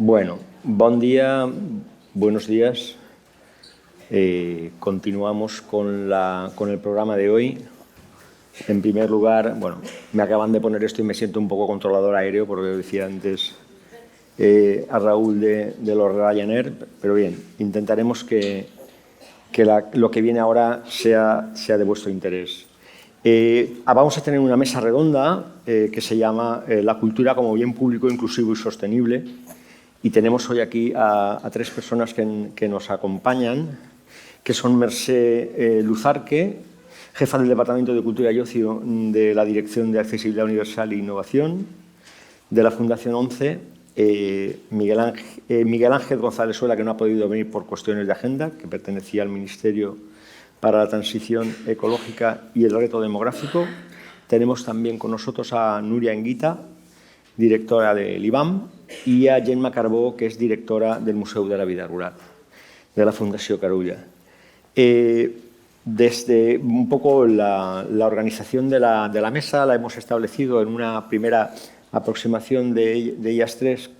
Bueno, buen día, buenos días. Continuamos con el programa de hoy. En primer lugar, bueno, me acaban de poner esto y me siento un poco controlador aéreo, porque decía antes a Raúl de los Ryanair, pero bien, intentaremos que lo que viene ahora sea de vuestro interés. Vamos a tener una mesa redonda que se llama La cultura como bien público, inclusivo y sostenible. Y tenemos hoy aquí a tres personas que nos acompañan, que son Mercè Luzarque, jefa del Departamento de Cultura y Ocio de la Dirección de Accesibilidad Universal e Innovación de la Fundación 11, Miguel Ángel González Suela, que no ha podido venir por cuestiones de agenda, que pertenecía al Ministerio para la Transición Ecológica y el Reto Demográfico. Tenemos también con nosotros a Núria Anguita, directora del IBAM, y a Gemma Carbó, que es directora del Museu de la Vida Rural, de la Fundació Carulla. Desde un poco la organización de la mesa la hemos establecido en una primera aproximación de ellas tres,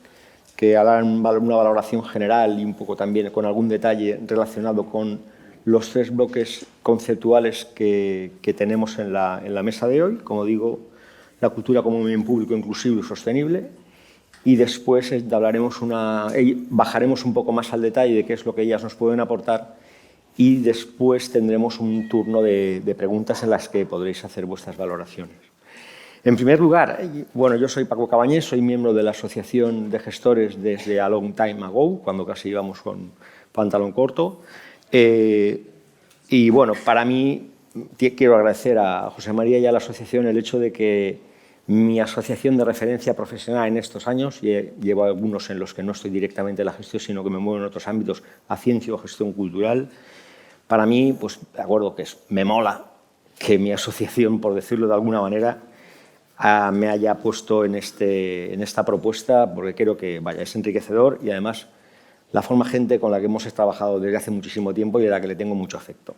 que harán una valoración general y un poco también con algún detalle relacionado con los tres bloques conceptuales que tenemos en la mesa de hoy. Como digo, la cultura como un bien público, inclusivo y sostenible. Y después bajaremos un poco más al detalle de qué es lo que ellas nos pueden aportar, y después tendremos un turno de preguntas en las que podréis hacer vuestras valoraciones. En primer lugar, bueno, yo soy Paco Cabañés, soy miembro de la Asociación de Gestores desde a long time ago, cuando casi íbamos con pantalón corto. Y bueno, para mí quiero agradecer a José María y a la asociación el hecho de que mi asociación de referencia profesional en estos años, y llevo algunos en los que no estoy directamente en la gestión, sino que me muevo en otros ámbitos, a ciencia o gestión cultural. Para mí, pues de acuerdo que me mola que mi asociación, por decirlo de alguna manera, me haya puesto en esta propuesta, porque creo que es enriquecedor y además la forma gente con la que hemos trabajado desde hace muchísimo tiempo y de la que le tengo mucho afecto.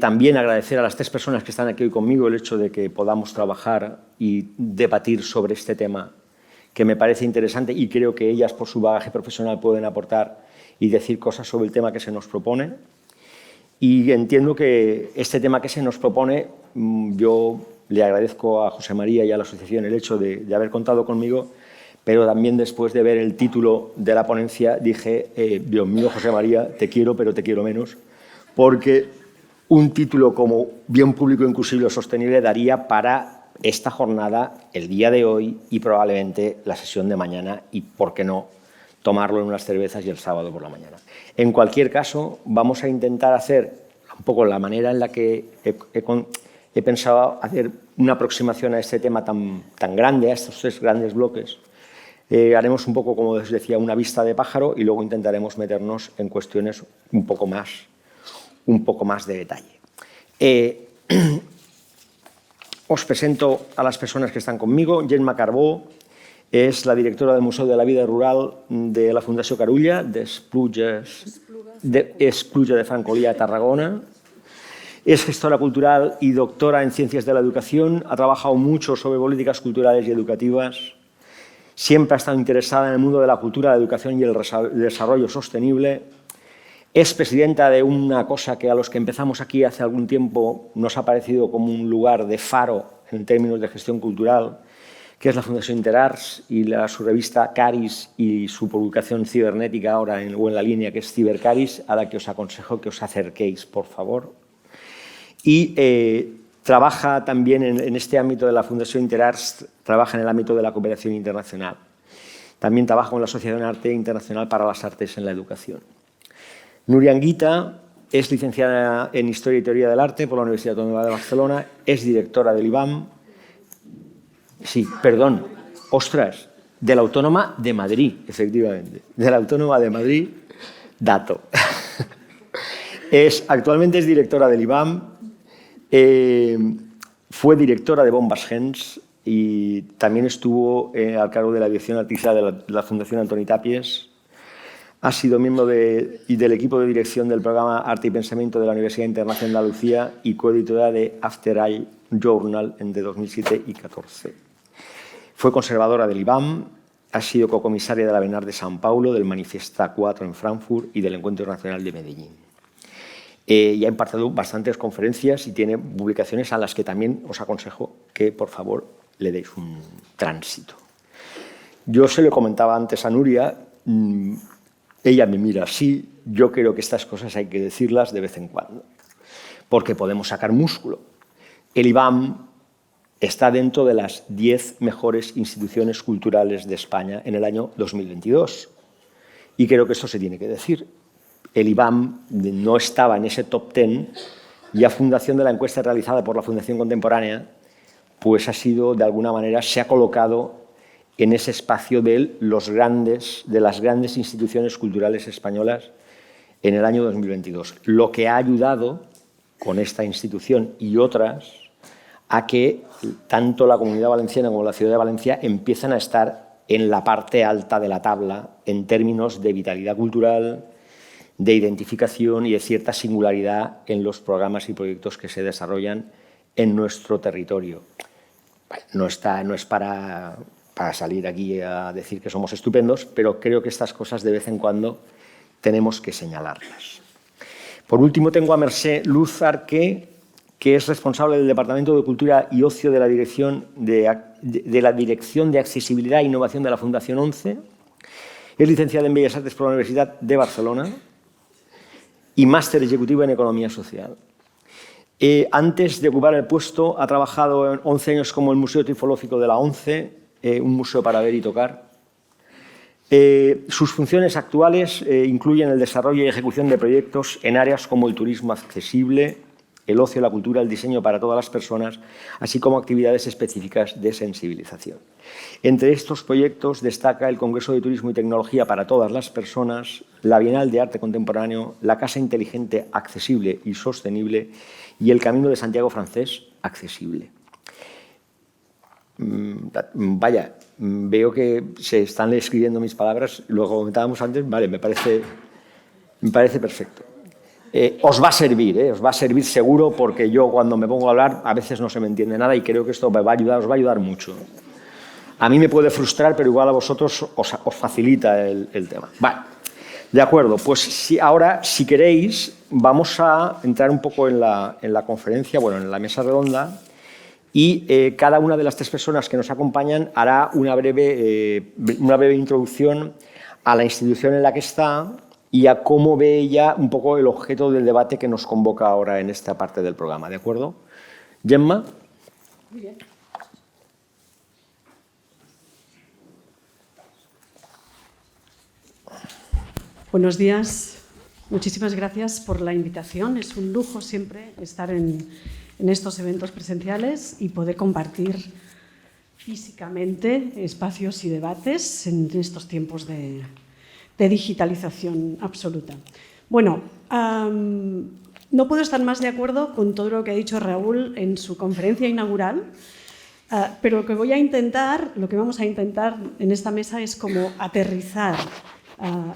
También agradecer a las tres personas que están aquí hoy conmigo el hecho de que podamos trabajar y debatir sobre este tema, que me parece interesante, y creo que ellas, por su bagaje profesional, pueden aportar y decir cosas sobre el tema que se nos propone. Y entiendo que este tema que se nos propone, yo le agradezco a José María y a la asociación el hecho de haber contado conmigo, pero también después de ver el título de la ponencia dije, Dios mío, José María, te quiero, pero te quiero menos, porque un título como bien público, inclusivo y sostenible daría para esta jornada, el día de hoy y probablemente la sesión de mañana, y, ¿por qué no?, tomarlo en unas cervezas y el sábado por la mañana. En cualquier caso, vamos a intentar hacer un poco la manera en la que he pensado hacer una aproximación a este tema tan grande, a estos tres grandes bloques. Haremos un poco, como os decía, una vista de pájaro y luego intentaremos meternos en cuestiones un poco más de detalle. Os presento a las personas que están conmigo. Gemma Carbó es la directora del Museu de la Vida Rural de la Fundació Carulla, d'Espluga de Francolí, a Tarragona. Es gestora cultural y doctora en Ciencias de la Educación. Ha trabajado mucho sobre políticas culturales y educativas. Siempre ha estado interesada en el mundo de la cultura, la educación y el desarrollo sostenible. Es presidenta de una cosa que a los que empezamos aquí hace algún tiempo nos ha parecido como un lugar de faro en términos de gestión cultural, que es la Fundación Interarts y su revista Caris y su publicación cibernética ahora o en la línea que es Cibercaris, a la que os aconsejo que os acerquéis, por favor. Y trabaja también en este ámbito de la Fundación Interarts, trabaja en el ámbito de la cooperación internacional. También trabaja con la Asociación Arte Internacional para las Artes en la Educación. Núria Anguita es licenciada en Historia y Teoría del Arte por la Universidad Autónoma de Barcelona, es directora del IBAM, de la Autónoma de Madrid, efectivamente, de la Autónoma de Madrid, dato. Actualmente es directora del IBAM, fue directora de Bombas Gens y también estuvo al cargo de la dirección artística de la Fundación Antoni Tàpies. Ha sido miembro del equipo de dirección del programa Arte y Pensamiento de la Universidad Internacional de Andalucía y coeditora de After Eye Journal entre 2007 y 2014. Fue conservadora del IBAM, ha sido cocomisaria de la Bienal de San Paulo, del Manifesta 4 en Frankfurt y del Encuentro Nacional de Medellín. Y ha impartido bastantes conferencias y tiene publicaciones a las que también os aconsejo que, por favor, le deis un tránsito. Yo se lo comentaba antes a Nuria, ella me mira así, yo creo que estas cosas hay que decirlas de vez en cuando, porque podemos sacar músculo. El IBAM está dentro de las 10 mejores instituciones culturales de España en el año 2022. Y creo que esto se tiene que decir. El IBAM no estaba en ese top 10 y a fundación de la encuesta realizada por la Fundación Contemporánea, pues ha sido, de alguna manera, se ha colocado en ese espacio de las grandes instituciones culturales españolas en el año 2022. Lo que ha ayudado con esta institución y otras a que tanto la Comunidad Valenciana como la Ciudad de Valencia empiezan a estar en la parte alta de la tabla en términos de vitalidad cultural, de identificación y de cierta singularidad en los programas y proyectos que se desarrollan en nuestro territorio. No es para salir aquí a decir que somos estupendos, pero creo que estas cosas de vez en cuando tenemos que señalarlas. Por último, tengo a Mercè Luz Arqué, que es responsable del Departamento de Cultura y Ocio de la Dirección de Accesibilidad e Innovación de la Fundación 11. Es licenciada en Bellas Artes por la Universidad de Barcelona y máster ejecutivo en Economía Social. Antes de ocupar el puesto, ha trabajado 11 años como el Museo Trifológico de la ONCE, un museo para ver y tocar. Sus funciones actuales incluyen el desarrollo y ejecución de proyectos en áreas como el turismo accesible, el ocio, la cultura, el diseño para todas las personas, así como actividades específicas de sensibilización. Entre estos proyectos destaca el Congreso de Turismo y Tecnología para todas las personas, la Bienal de Arte Contemporáneo, la Casa Inteligente Accesible y Sostenible y el Camino de Santiago Francés Accesible. Vaya, veo que se están escribiendo mis palabras, lo comentábamos antes, vale, me parece perfecto. Os va a servir seguro, porque yo cuando me pongo a hablar a veces no se me entiende nada y creo que esto os va a ayudar mucho. A mí me puede frustrar, pero igual a vosotros os facilita el tema. Vale, de acuerdo, pues ahora, si queréis, vamos a entrar un poco en la conferencia, bueno, en la mesa redonda, y cada una de las 3 personas que nos acompañan hará una breve introducción a la institución en la que está y a cómo ve ella un poco el objeto del debate que nos convoca ahora en esta parte del programa. ¿De acuerdo? Gemma. Muy bien. Buenos días. Muchísimas gracias por la invitación. Es un lujo siempre estar en estos eventos presenciales y poder compartir físicamente espacios y debates en estos tiempos de digitalización absoluta. Bueno, no puedo estar más de acuerdo con todo lo que ha dicho Raúl en su conferencia inaugural, pero lo que vamos a intentar en esta mesa es como aterrizar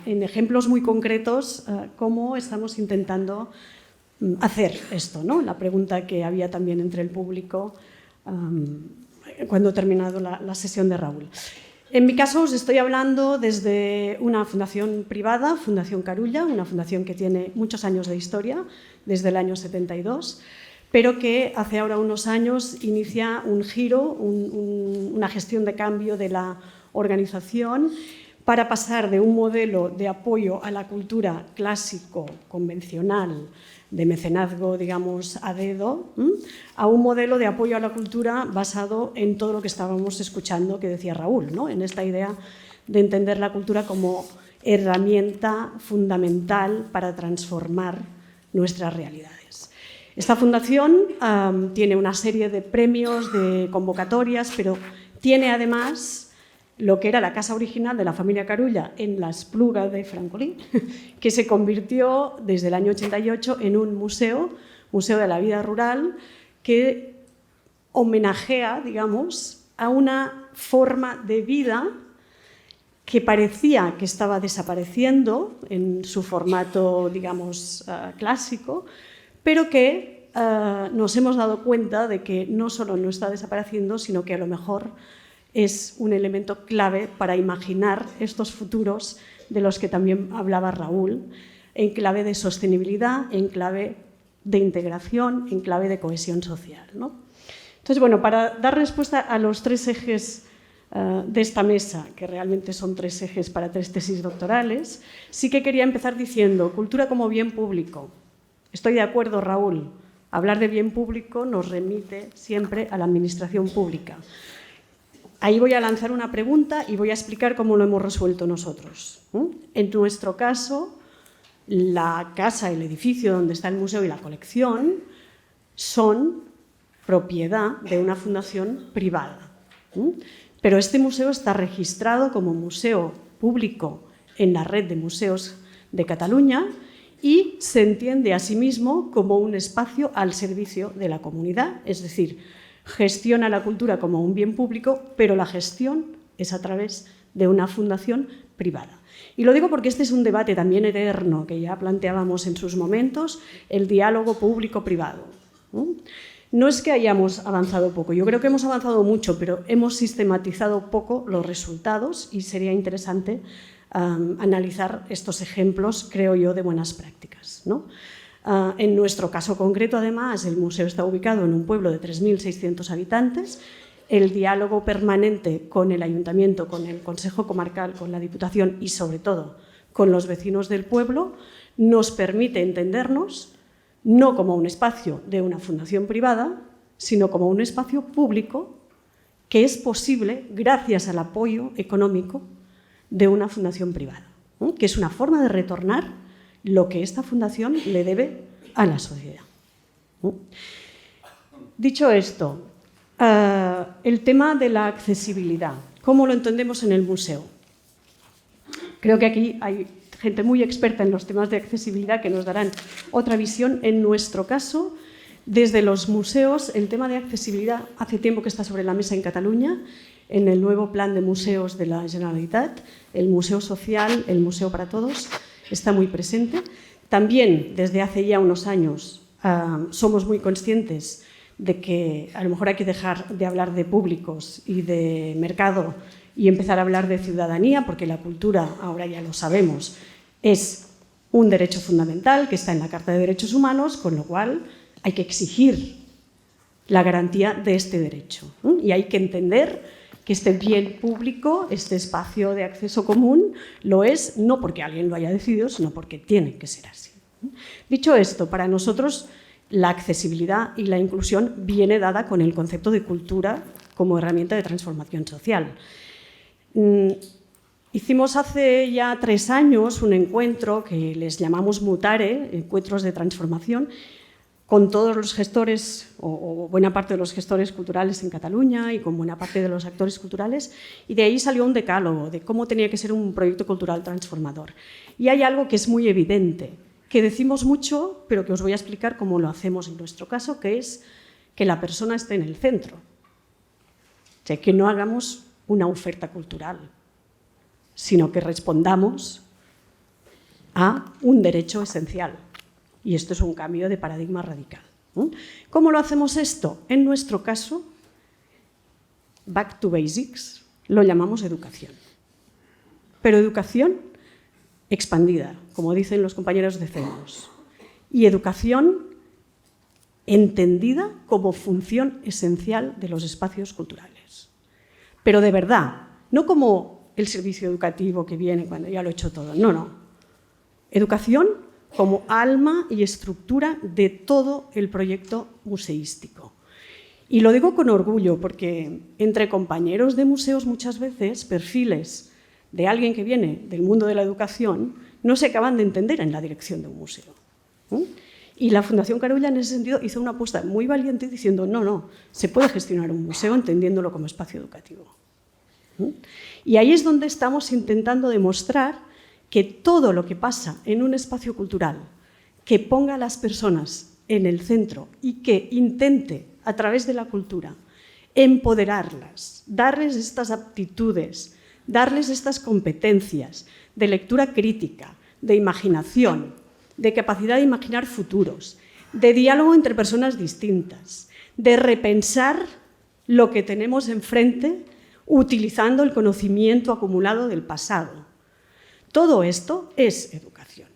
en ejemplos muy concretos cómo estamos intentando hacer esto, ¿no? La pregunta que había también entre el público cuando ha terminado la sesión de Raúl. En mi caso os estoy hablando desde una fundación privada, Fundación Carulla, una fundación que tiene muchos años de historia, desde el año 72, pero que hace ahora unos años inicia un giro, una gestión de cambio de la organización para pasar de un modelo de apoyo a la cultura clásico, convencional, de mecenazgo, digamos, a dedo, a un modelo de apoyo a la cultura basado en todo lo que estábamos escuchando que decía Raúl, ¿no? En esta idea de entender la cultura como herramienta fundamental para transformar nuestras realidades. Esta fundación tiene una serie de premios, de convocatorias, pero tiene además lo que era la casa original de la familia Carulla en la Espluga de Francolí, que se convirtió desde el año 88 en un museo de la vida rural, que homenajea, digamos, a una forma de vida que parecía que estaba desapareciendo en su formato, digamos, clásico, pero que nos hemos dado cuenta de que no solo no está desapareciendo, sino que a lo mejor es un elemento clave para imaginar estos futuros de los que también hablaba Raúl, en clave de sostenibilidad, en clave de integración, en clave de cohesión social, ¿no? Entonces, bueno, para dar respuesta a los 3 ejes de esta mesa, que realmente son 3 ejes para 3 tesis doctorales, sí que quería empezar diciendo cultura como bien público. Estoy de acuerdo, Raúl, hablar de bien público nos remite siempre a la administración pública. Ahí voy a lanzar una pregunta y voy a explicar cómo lo hemos resuelto nosotros. En nuestro caso, la casa, el edificio donde está el museo y la colección son propiedad de una fundación privada. Pero este museo está registrado como museo público en la red de museos de Cataluña y se entiende a sí mismo como un espacio al servicio de la comunidad, es decir, gestiona la cultura como un bien público, pero la gestión es a través de una fundación privada. Y lo digo porque este es un debate también eterno que ya planteábamos en sus momentos, el diálogo público-privado. No es que hayamos avanzado poco, yo creo que hemos avanzado mucho, pero hemos sistematizado poco los resultados y sería interesante analizar estos ejemplos, creo yo, de buenas prácticas, ¿no? En nuestro caso concreto, además, el museo está ubicado en un pueblo de 3.600 habitantes. El diálogo permanente con el ayuntamiento, con el Consejo Comarcal, con la Diputación y, sobre todo, con los vecinos del pueblo, nos permite entendernos no como un espacio de una fundación privada, sino como un espacio público que es posible gracias al apoyo económico de una fundación privada, ¿no? Que es una forma de retornar lo que esta fundación le debe a la sociedad. Dicho esto, el tema de la accesibilidad, ¿cómo lo entendemos en el museo? Creo que aquí hay gente muy experta en los temas de accesibilidad que nos darán otra visión. En nuestro caso, desde los museos, el tema de accesibilidad hace tiempo que está sobre la mesa en Cataluña, en el nuevo plan de museos de la Generalitat, el Museo Social, el Museo para Todos, está muy presente. También, desde hace ya unos años, somos muy conscientes de que a lo mejor hay que dejar de hablar de públicos y de mercado y empezar a hablar de ciudadanía, porque la cultura, ahora ya lo sabemos, es un derecho fundamental que está en la Carta de Derechos Humanos, con lo cual hay que exigir la garantía de este derecho, ¿no? Y hay que entender que este bien público, este espacio de acceso común, lo es no porque alguien lo haya decidido, sino porque tiene que ser así. Dicho esto, para nosotros la accesibilidad y la inclusión viene dada con el concepto de cultura como herramienta de transformación social. Hicimos hace ya 3 años un encuentro que les llamamos Mutare, encuentros de transformación, con todos los gestores o buena parte de los gestores culturales en Cataluña y con buena parte de los actores culturales, y de ahí salió un decálogo de cómo tenía que ser un proyecto cultural transformador. Y hay algo que es muy evidente, que decimos mucho, pero que os voy a explicar cómo lo hacemos en nuestro caso, que es que la persona esté en el centro. O sea, que no hagamos una oferta cultural, sino que respondamos a un derecho esencial. Y esto es un cambio de paradigma radical. ¿Cómo lo hacemos esto? En nuestro caso, back to basics, lo llamamos educación. Pero educación expandida, como dicen los compañeros de CEMOS, y educación entendida como función esencial de los espacios culturales. Pero de verdad, no como el servicio educativo que viene cuando ya lo he hecho todo, no. Educación como alma y estructura de todo el proyecto museístico. Y lo digo con orgullo porque entre compañeros de museos muchas veces perfiles de alguien que viene del mundo de la educación no se acaban de entender en la dirección de un museo. Y la Fundación Carulla en ese sentido hizo una apuesta muy valiente diciendo no, se puede gestionar un museo entendiéndolo como espacio educativo. Y ahí es donde estamos intentando demostrar que todo lo que pasa en un espacio cultural que ponga a las personas en el centro y que intente, a través de la cultura, empoderarlas, darles estas aptitudes, darles estas competencias de lectura crítica, de imaginación, de capacidad de imaginar futuros, de diálogo entre personas distintas, de repensar lo que tenemos enfrente utilizando el conocimiento acumulado del pasado. Todo esto es educación,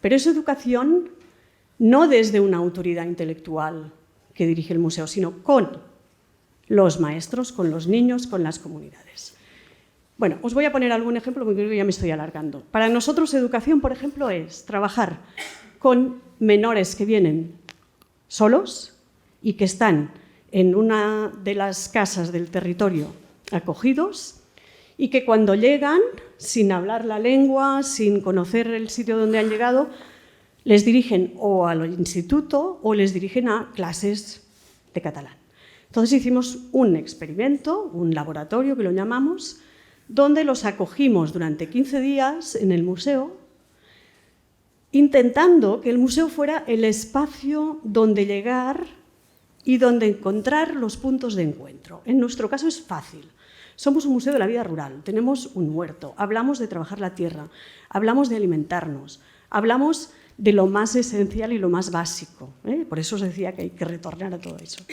pero es educación no desde una autoridad intelectual que dirige el museo, sino con los maestros, con los niños, con las comunidades. Bueno, os voy a poner algún ejemplo porque creo que ya me estoy alargando. Para nosotros educación, por ejemplo, es trabajar con menores que vienen solos y que están en una de las casas del territorio acogidos y que cuando llegan, sin hablar la lengua, sin conocer el sitio donde han llegado, les dirigen o al instituto o les dirigen a clases de catalán. Entonces hicimos un experimento, un laboratorio que lo llamamos, donde los acogimos durante 15 días en el museo, intentando que el museo fuera el espacio donde llegar y donde encontrar los puntos de encuentro. En nuestro caso es fácil. Somos un museo de la vida rural, tenemos un huerto, hablamos de trabajar la tierra, hablamos de alimentarnos, hablamos de lo más esencial y lo más básico. Por eso os decía que hay que retornar a todo eso.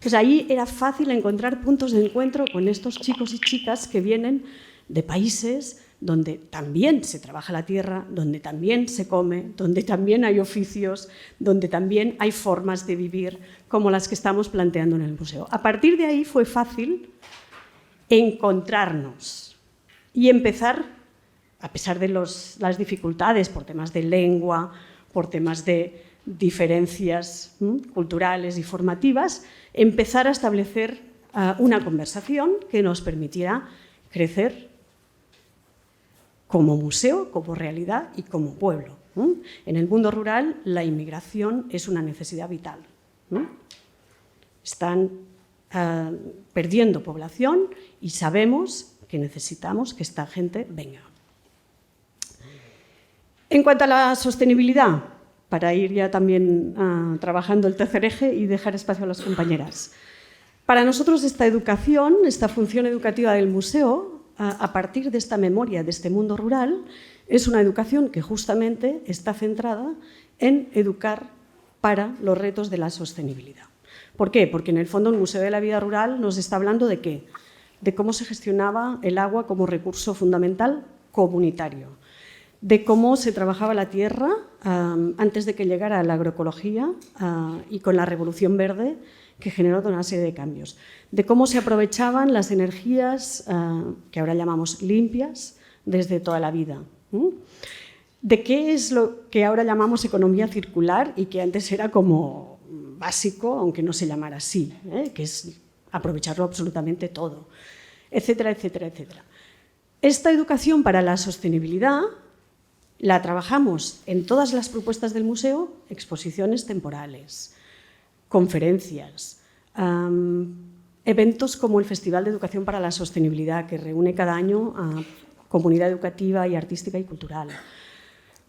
Pues ahí era fácil encontrar puntos de encuentro con estos chicos y chicas que vienen de países donde también se trabaja la tierra, donde también se come, donde también hay oficios, donde también hay formas de vivir como las que estamos planteando en el museo. A partir de ahí fue fácil encontrarnos y empezar, a pesar de las dificultades por temas de lengua, por temas de diferencias culturales y formativas, empezar a establecer una conversación que nos permitirá crecer como museo, como realidad y como pueblo. En el mundo rural la inmigración es una necesidad vital. Están perdiendo población y sabemos que necesitamos que esta gente venga. En cuanto a la sostenibilidad, para ir ya también trabajando el tercer eje y dejar espacio a las compañeras. Para nosotros esta educación, esta función educativa del museo, a partir de esta memoria de este mundo rural, es una educación que justamente está centrada en educar para los retos de la sostenibilidad. ¿Por qué? Porque en el fondo el Museo de la Vida Rural nos está hablando de ¿qué? De cómo se gestionaba el agua como recurso fundamental comunitario, de cómo se trabajaba la tierra antes de que llegara la agroecología y con la revolución verde que generó toda una serie de cambios, de cómo se aprovechaban las energías que ahora llamamos limpias desde toda la vida, de qué es lo que ahora llamamos economía circular y que antes era como básico, aunque no se llamara así, que es aprovecharlo absolutamente todo, etcétera, etcétera, etcétera. Esta educación para la sostenibilidad la trabajamos en todas las propuestas del museo, exposiciones temporales, conferencias, eventos como el Festival de Educación para la Sostenibilidad, que reúne cada año a comunidad educativa y artística y cultural.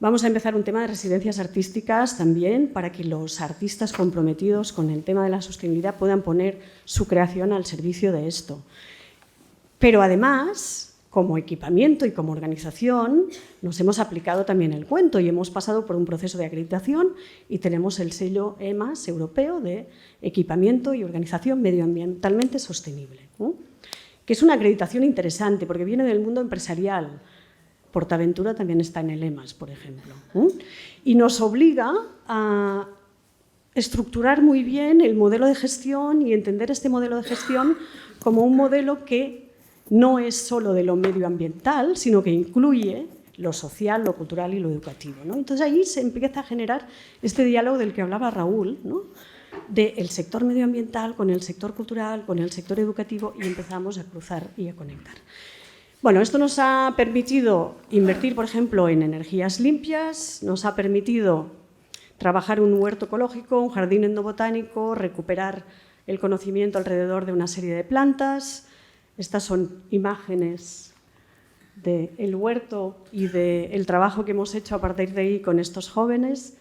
Vamos a empezar un tema de residencias artísticas también para que los artistas comprometidos con el tema de la sostenibilidad puedan poner su creación al servicio de esto. Pero además, como equipamiento y como organización, nos hemos aplicado también el cuento y hemos pasado por un proceso de acreditación y tenemos el sello EMAS europeo de equipamiento y organización medioambientalmente sostenible, que es una acreditación interesante porque viene del mundo empresarial. Portaventura también está en el EMAS, por ejemplo, y nos obliga a estructurar muy bien el modelo de gestión y entender este modelo de gestión como un modelo que no es solo de lo medioambiental, sino que incluye lo social, lo cultural y lo educativo, ¿no? Entonces ahí se empieza a generar este diálogo del que hablaba Raúl, ¿no? Del sector medioambiental con el sector cultural, con el sector educativo y empezamos a cruzar y a conectar. Bueno, esto nos ha permitido invertir, por ejemplo, en energías limpias, nos ha permitido trabajar un huerto ecológico, un jardín endobotánico, recuperar el conocimiento alrededor de una serie de plantas. Estas son imágenes del huerto y del trabajo que hemos hecho a partir de ahí con estos jóvenes.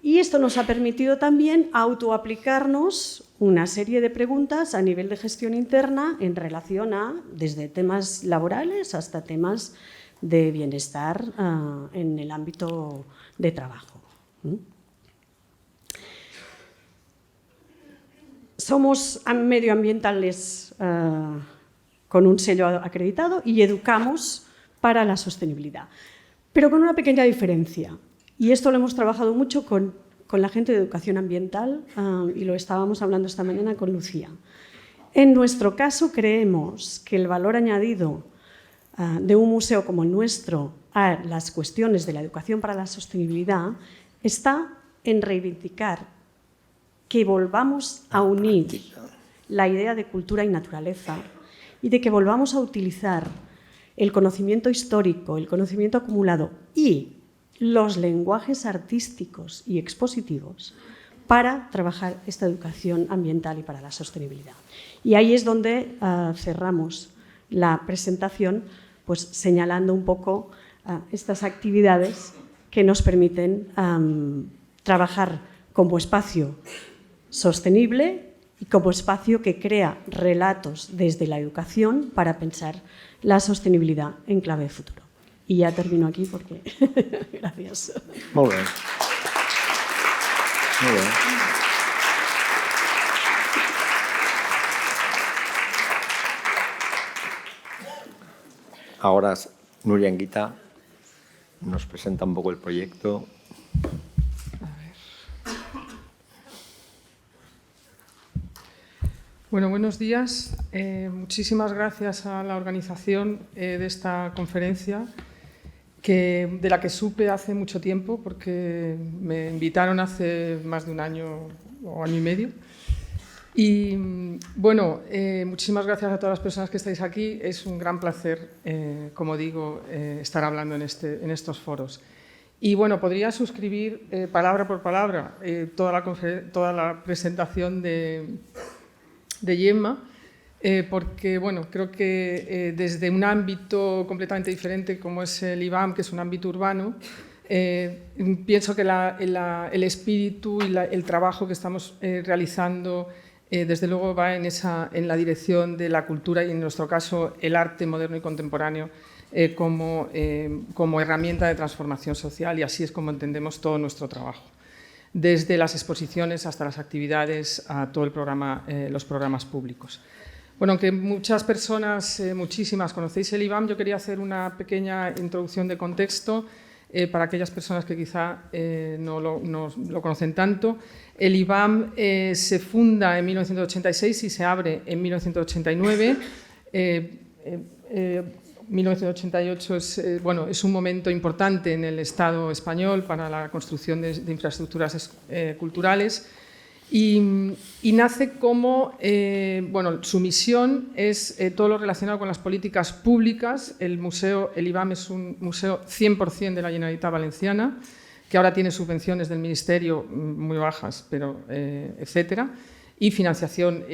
Y esto nos ha permitido también autoaplicarnos una serie de preguntas a nivel de gestión interna en relación a desde temas laborales hasta temas de bienestar en el ámbito de trabajo. Somos medioambientales con un sello acreditado y educamos para la sostenibilidad. Pero con una pequeña diferencia, y esto lo hemos trabajado mucho con la gente de educación ambiental y lo estábamos hablando esta mañana con Lucía. En nuestro caso creemos que el valor añadido de un museo como el nuestro a las cuestiones de la educación para la sostenibilidad está en reivindicar que volvamos a unir la idea de cultura y naturaleza y de que volvamos a utilizar el conocimiento histórico, el conocimiento acumulado y los lenguajes artísticos y expositivos para trabajar esta educación ambiental y para la sostenibilidad. Y ahí es donde cerramos la presentación, pues señalando un poco estas actividades que nos permiten trabajar como espacio sostenible y como espacio que crea relatos desde la educación para pensar la sostenibilidad en clave de futuro. Y ya termino aquí porque... Gracias. Muy bien. Muy bien. Ahora Nuria Anguita nos presenta un poco el proyecto. Bueno, buenos días. Muchísimas gracias a la organización de esta conferencia, de la que supe hace mucho tiempo, porque me invitaron hace más de un año o año y medio. Y bueno, muchísimas gracias a todas las personas que estáis aquí. Es un gran placer, como digo, estar hablando en estos foros. Y bueno, podría suscribir palabra por palabra toda la presentación de Gemma, porque bueno, creo que desde un ámbito completamente diferente como es el IBAM, que es un ámbito urbano, pienso que el espíritu y el trabajo que estamos realizando desde luego va en la dirección de la cultura y en nuestro caso el arte moderno y contemporáneo como herramienta de transformación social, y así es como entendemos todo nuestro trabajo, desde las exposiciones hasta las actividades, a todo el programa, los programas públicos. Bueno, aunque muchas personas, muchísimas, conocéis el IBAM, yo quería hacer una pequeña introducción de contexto para aquellas personas que quizá no lo conocen tanto. El IBAM se funda en 1986 y se abre en 1989. 1988 es un momento importante en el Estado español para la construcción de infraestructuras culturales y nace como, su misión es todo lo relacionado con las políticas públicas. El IBAM es un museo 100% de la Generalitat Valenciana, que ahora tiene subvenciones del Ministerio muy bajas, pero etcétera, y financiación,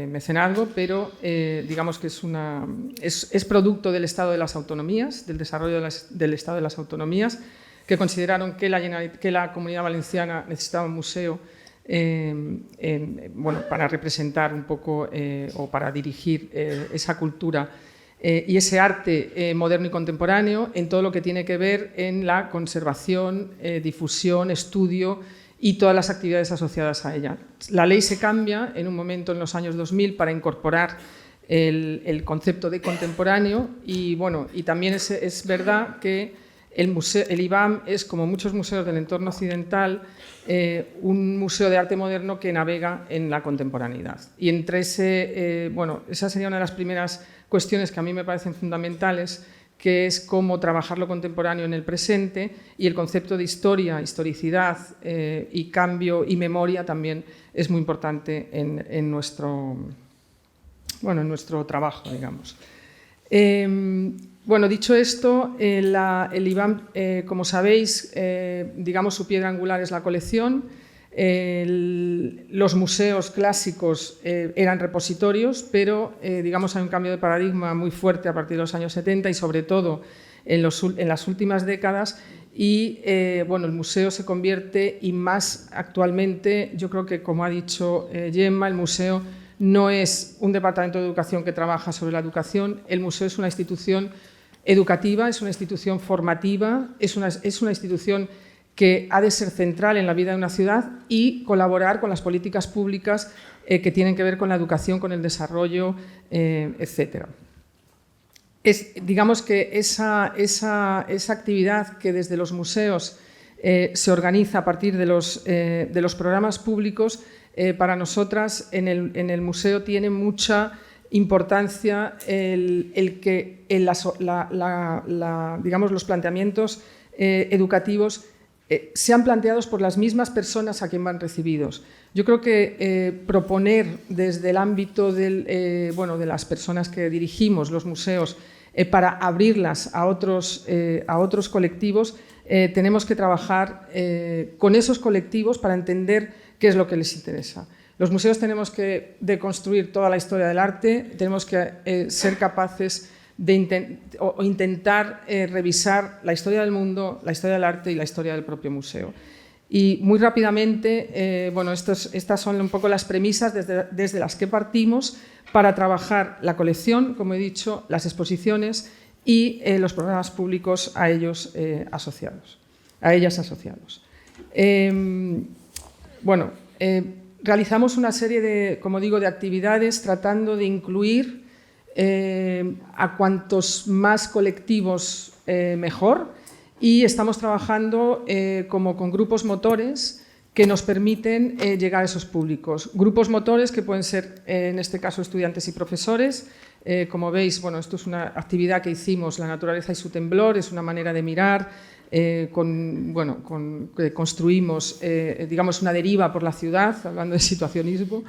mecenazgo, pero digamos que es producto del Estado de las Autonomías, del desarrollo del Estado de las Autonomías, que consideraron que la Comunidad Valenciana necesitaba un museo para representar un poco o para dirigir esa cultura y ese arte moderno y contemporáneo en todo lo que tiene que ver en la conservación, difusión, estudio y todas las actividades asociadas a ella. La ley se cambia en un momento en los años 2000 para incorporar el concepto de contemporáneo y también es verdad que el IBAM es, como muchos museos del entorno occidental, un museo de arte moderno que navega en la contemporaneidad. Y entre esa sería una de las primeras cuestiones que a mí me parecen fundamentales, que es cómo trabajar lo contemporáneo en el presente, y el concepto de historia, historicidad y cambio y memoria también es muy importante en nuestro trabajo, digamos. Dicho esto, el IBAM, como sabéis, su piedra angular es la colección. Los museos clásicos eran repositorios, pero hay un cambio de paradigma muy fuerte a partir de los años 70 y sobre todo en las últimas décadas, y el museo se convierte, y más actualmente, yo creo que, como ha dicho Gemma, el museo no es un departamento de educación que trabaja sobre la educación. El museo es una institución educativa, es una institución formativa, es una institución que ha de ser central en la vida de una ciudad y colaborar con las políticas públicas que tienen que ver con la educación, con el desarrollo, etc. Digamos que esa actividad que desde los museos se organiza a partir de los programas públicos, para nosotras en el museo tiene mucha importancia el que digamos, los planteamientos educativos sean planteados por las mismas personas a quien van recibidos. Yo creo que proponer desde el ámbito de las personas que dirigimos los museos para abrirlas a otros colectivos, tenemos que trabajar con esos colectivos para entender qué es lo que les interesa. Los museos tenemos que deconstruir toda la historia del arte, tenemos que ser capaces de intentar revisar la historia del mundo, la historia del arte y la historia del propio museo. Y muy rápidamente, estas son un poco las premisas desde las que partimos para trabajar la colección, como he dicho, las exposiciones y los programas públicos a ellas asociados. Realizamos una serie de actividades tratando de incluir a cuantos más colectivos mejor, y estamos trabajando como con grupos motores que nos permiten llegar a esos públicos. Grupos motores que pueden ser, en este caso, estudiantes y profesores. Como veis, esto es una actividad que hicimos, La naturaleza y su temblor, es una manera de mirar, construimos digamos, una deriva por la ciudad, hablando de situacionismo,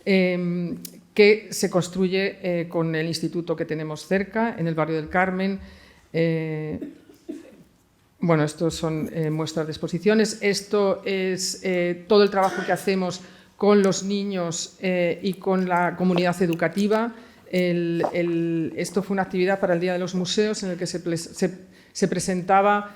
que se construye con el instituto que tenemos cerca, en el barrio del Carmen. Estos son muestras de exposiciones. Esto es todo el trabajo que hacemos con los niños y con la comunidad educativa. Esto fue una actividad para el Día de los Museos en el que se presentaba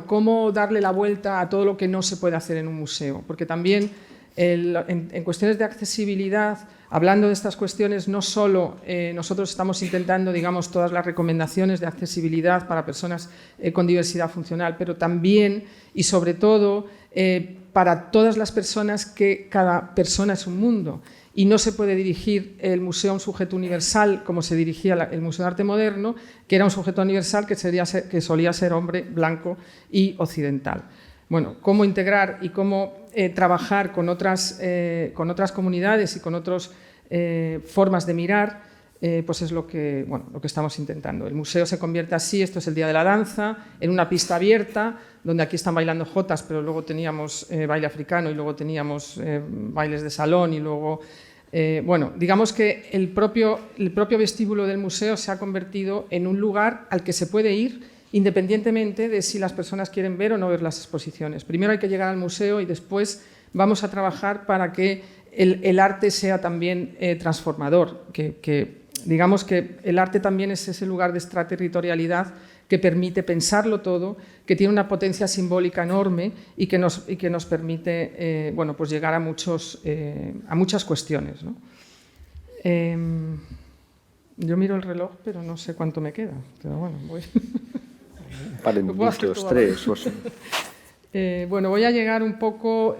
cómo darle la vuelta a todo lo que no se puede hacer en un museo, porque también en cuestiones de accesibilidad, hablando de estas cuestiones, no solo nosotros estamos intentando, digamos, todas las recomendaciones de accesibilidad para personas con diversidad funcional, pero también y sobre todo para todas las personas, que cada persona es un mundo y no se puede dirigir el museo a un sujeto universal como se dirigía el Museo de Arte Moderno, que era un sujeto universal que solía ser hombre, blanco y occidental. Cómo integrar y cómo trabajar con otras comunidades y con otras formas de mirar, pues es lo que estamos intentando. El museo se convierte así, esto es el Día de la Danza, en una pista abierta, donde aquí están bailando jotas, pero luego teníamos baile africano y luego teníamos bailes de salón y luego... digamos que el propio vestíbulo del museo se ha convertido en un lugar al que se puede ir independientemente de si las personas quieren ver o no ver las exposiciones. Primero hay que llegar al museo y después vamos a trabajar para que el arte sea también transformador, que digamos que el arte también es ese lugar de extraterritorialidad que permite pensarlo todo, que tiene una potencia simbólica enorme y que nos permite pues llegar a muchas cuestiones, ¿no? Yo miro el reloj, pero no sé cuánto me queda. Pero voy. Un par de minutos, 3 o así. Voy a llegar un poco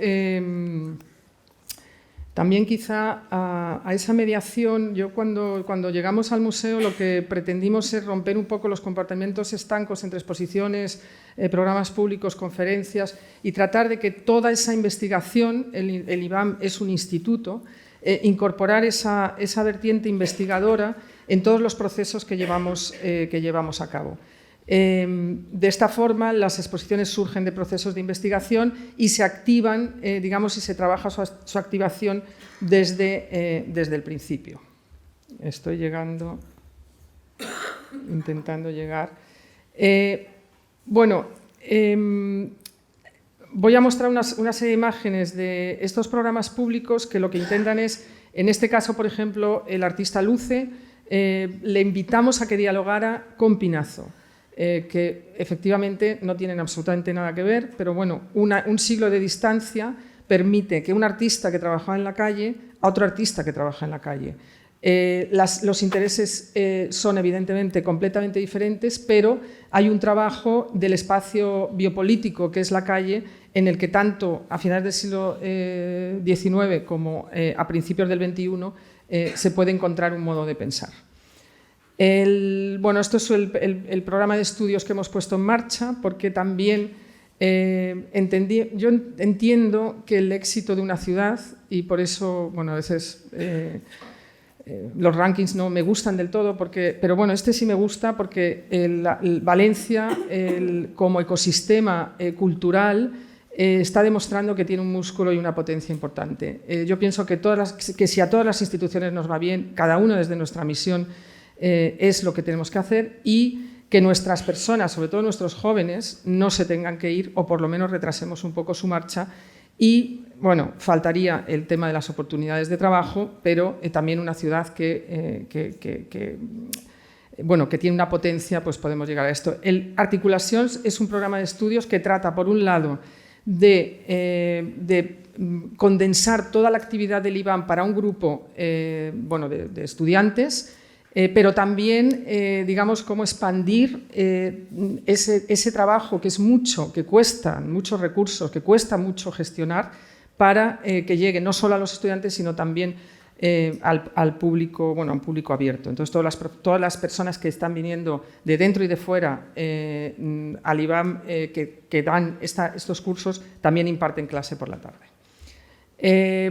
también quizá a esa mediación. Yo cuando llegamos al museo lo que pretendimos es romper un poco los comportamientos estancos entre exposiciones, programas públicos, conferencias, y tratar de que toda esa investigación, el IBAM es un instituto, incorporar esa vertiente investigadora en todos los procesos que llevamos a cabo. De esta forma, las exposiciones surgen de procesos de investigación y se activan, digamos, y se trabaja su activación desde el principio. Estoy intentando llegar. Voy a mostrar una serie de imágenes de estos programas públicos que lo que intentan es, en este caso, por ejemplo, el artista Luce, le invitamos a que dialogara con Pinazo. Que efectivamente no tienen absolutamente nada que ver, pero un siglo de distancia permite que un artista que trabajaba en la calle a otro artista que trabaja en la calle. Los intereses son evidentemente completamente diferentes, pero hay un trabajo del espacio biopolítico, que es la calle, en el que tanto a finales del siglo XIX como a principios del XXI se puede encontrar un modo de pensar. Bueno, esto es el programa de estudios que hemos puesto en marcha, porque también yo entiendo que el éxito de una ciudad, y por eso, bueno, a veces los rankings no me gustan del todo, pero bueno, este sí me gusta porque Valencia, como ecosistema cultural, está demostrando que tiene un músculo y una potencia importante. Yo pienso que si a todas las instituciones nos va bien, cada uno desde nuestra misión, es lo que tenemos que hacer, y que nuestras personas, sobre todo nuestros jóvenes, no se tengan que ir, o por lo menos retrasemos un poco su marcha. Y, bueno, faltaría el tema de las oportunidades de trabajo, pero también una ciudad que tiene una potencia, pues podemos llegar a esto. El Articulacions es un programa de estudios que trata, por un lado, de condensar toda la actividad del IBAM para un grupo de estudiantes, pero también, digamos, cómo expandir ese trabajo que es mucho, que cuesta muchos recursos, que cuesta mucho gestionar, para que llegue no solo a los estudiantes, sino también al público, bueno, a un público abierto. Entonces, todas las personas que están viniendo de dentro y de fuera al IBAM, que dan estos cursos, también imparten clase por la tarde.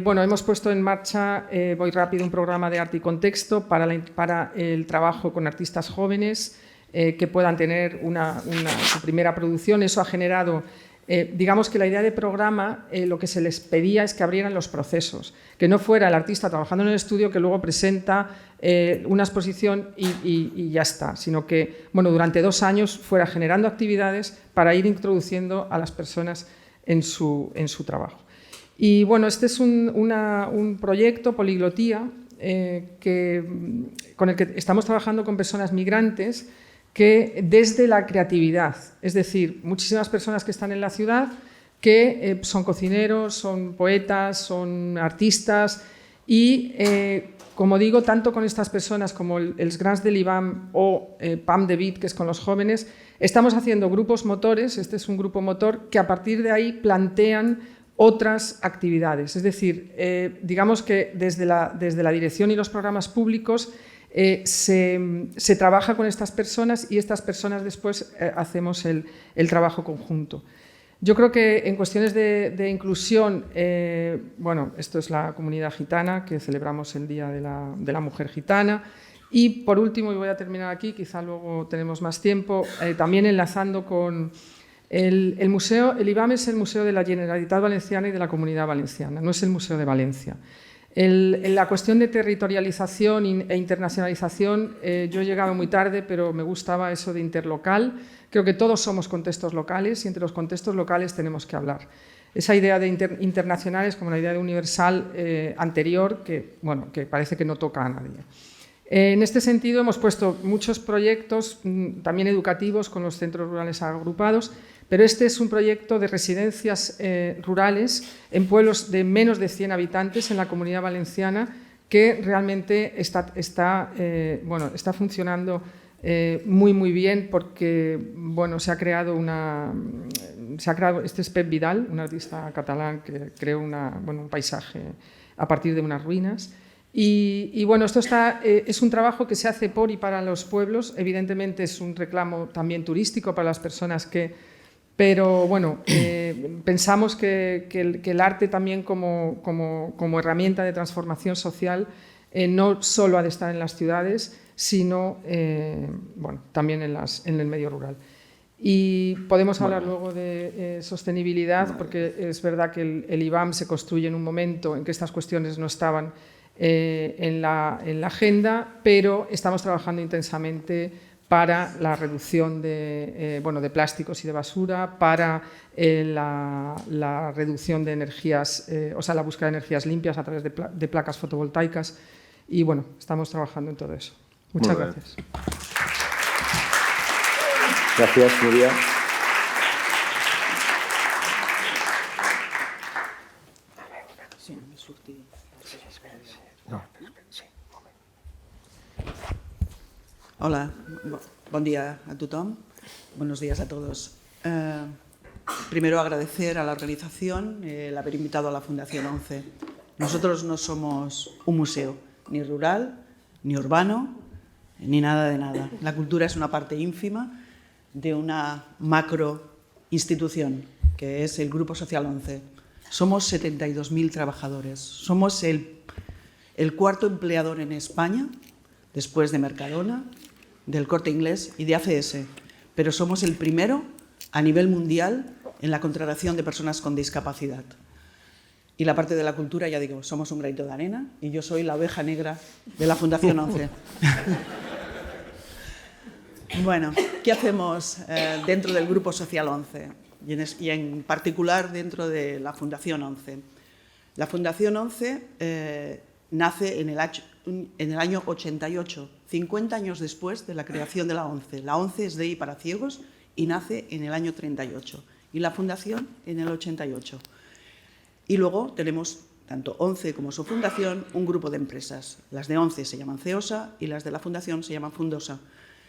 Bueno, hemos puesto en marcha, voy rápido, un programa de arte y contexto para el trabajo con artistas jóvenes que puedan tener su primera producción. Eso ha generado, digamos que la idea de programa, lo que se les pedía es que abrieran los procesos, que no fuera el artista trabajando en el estudio que luego presenta una exposición y ya está, sino que, bueno, durante 2 años fuera generando actividades para ir introduciendo a las personas en su trabajo. Y bueno, este es un proyecto, Poliglotía, con el que estamos trabajando con personas migrantes que desde la creatividad, es decir, muchísimas personas que están en la ciudad que son cocineros, son poetas, son artistas y, como digo, tanto con estas personas como els Grans de l'IBAM o PAM de Beat, que es con los jóvenes, estamos haciendo grupos motores. Este es un grupo motor que a partir de ahí plantean otras actividades. Es decir, digamos que desde la dirección y los programas públicos se trabaja con estas personas y estas personas después hacemos el trabajo conjunto. Yo creo que en cuestiones de inclusión, bueno, esto es la comunidad gitana, que celebramos el Día de la Mujer Gitana. Y por último, y voy a terminar aquí, quizá luego tenemos más tiempo, también enlazando con el museo. El IBAM es el museo de la Generalitat Valenciana y de la Comunidad Valenciana, no es el Museo de Valencia. En la cuestión de territorialización e internacionalización, yo he llegado muy tarde, pero me gustaba eso de interlocal. Creo que todos somos contextos locales y entre los contextos locales tenemos que hablar. Esa idea de internacional es como una idea de universal anterior que parece que no toca a nadie. En este sentido, hemos puesto muchos proyectos también educativos con los centros rurales agrupados, pero este es un proyecto de residencias rurales en pueblos de menos de 100 habitantes en la Comunidad Valenciana, que realmente está funcionando muy bien, porque bueno, se ha creado este es Pep Vidal, un artista catalán que creó un paisaje a partir de unas ruinas. Y bueno, esto es un trabajo que se hace por y para los pueblos. Evidentemente es un reclamo también turístico para las personas pero bueno, pensamos que el arte también como herramienta de transformación social no solo ha de estar en las ciudades, sino también en el medio rural. Y podemos hablar luego de sostenibilidad, porque es verdad que el IBAM se construye en un momento en que estas cuestiones no estaban en la agenda, pero estamos trabajando intensamente para la reducción de plásticos y de basura, para la reducción de energías, la búsqueda de energías limpias a través de placas fotovoltaicas, y bueno, estamos trabajando en todo eso. Muchas gracias. Gracias, Nuria. No, sí, un moment. Hola, bon dia a tothom. Buenos días a todos. Primero agradecer a la organización el haber invitado a la Fundación 11. Nosotros no somos un museo, ni rural, ni urbano, ni nada de nada. La cultura es una parte ínfima de una macro institución, que es el Grupo Social 11. Somos 72.000 trabajadores. Somos el cuarto empleador en España, después de Mercadona, del Corte Inglés y de ACS, pero somos el primero a nivel mundial en la contratación de personas con discapacidad. Y la parte de la cultura, ya digo, somos un granito de arena y yo soy la oveja negra de la Fundación 11. Bueno, ¿qué hacemos dentro del Grupo Social 11 y en particular dentro de la Fundación 11? La Fundación 11 nace en el año 88, 50 años después de la creación de la ONCE. La ONCE es de y para ciegos y nace en el año 38 y la Fundación en el 88. Y luego tenemos, tanto ONCE como su fundación, un grupo de empresas. Las de ONCE se llaman CEOSA y las de la fundación se llaman Fundosa.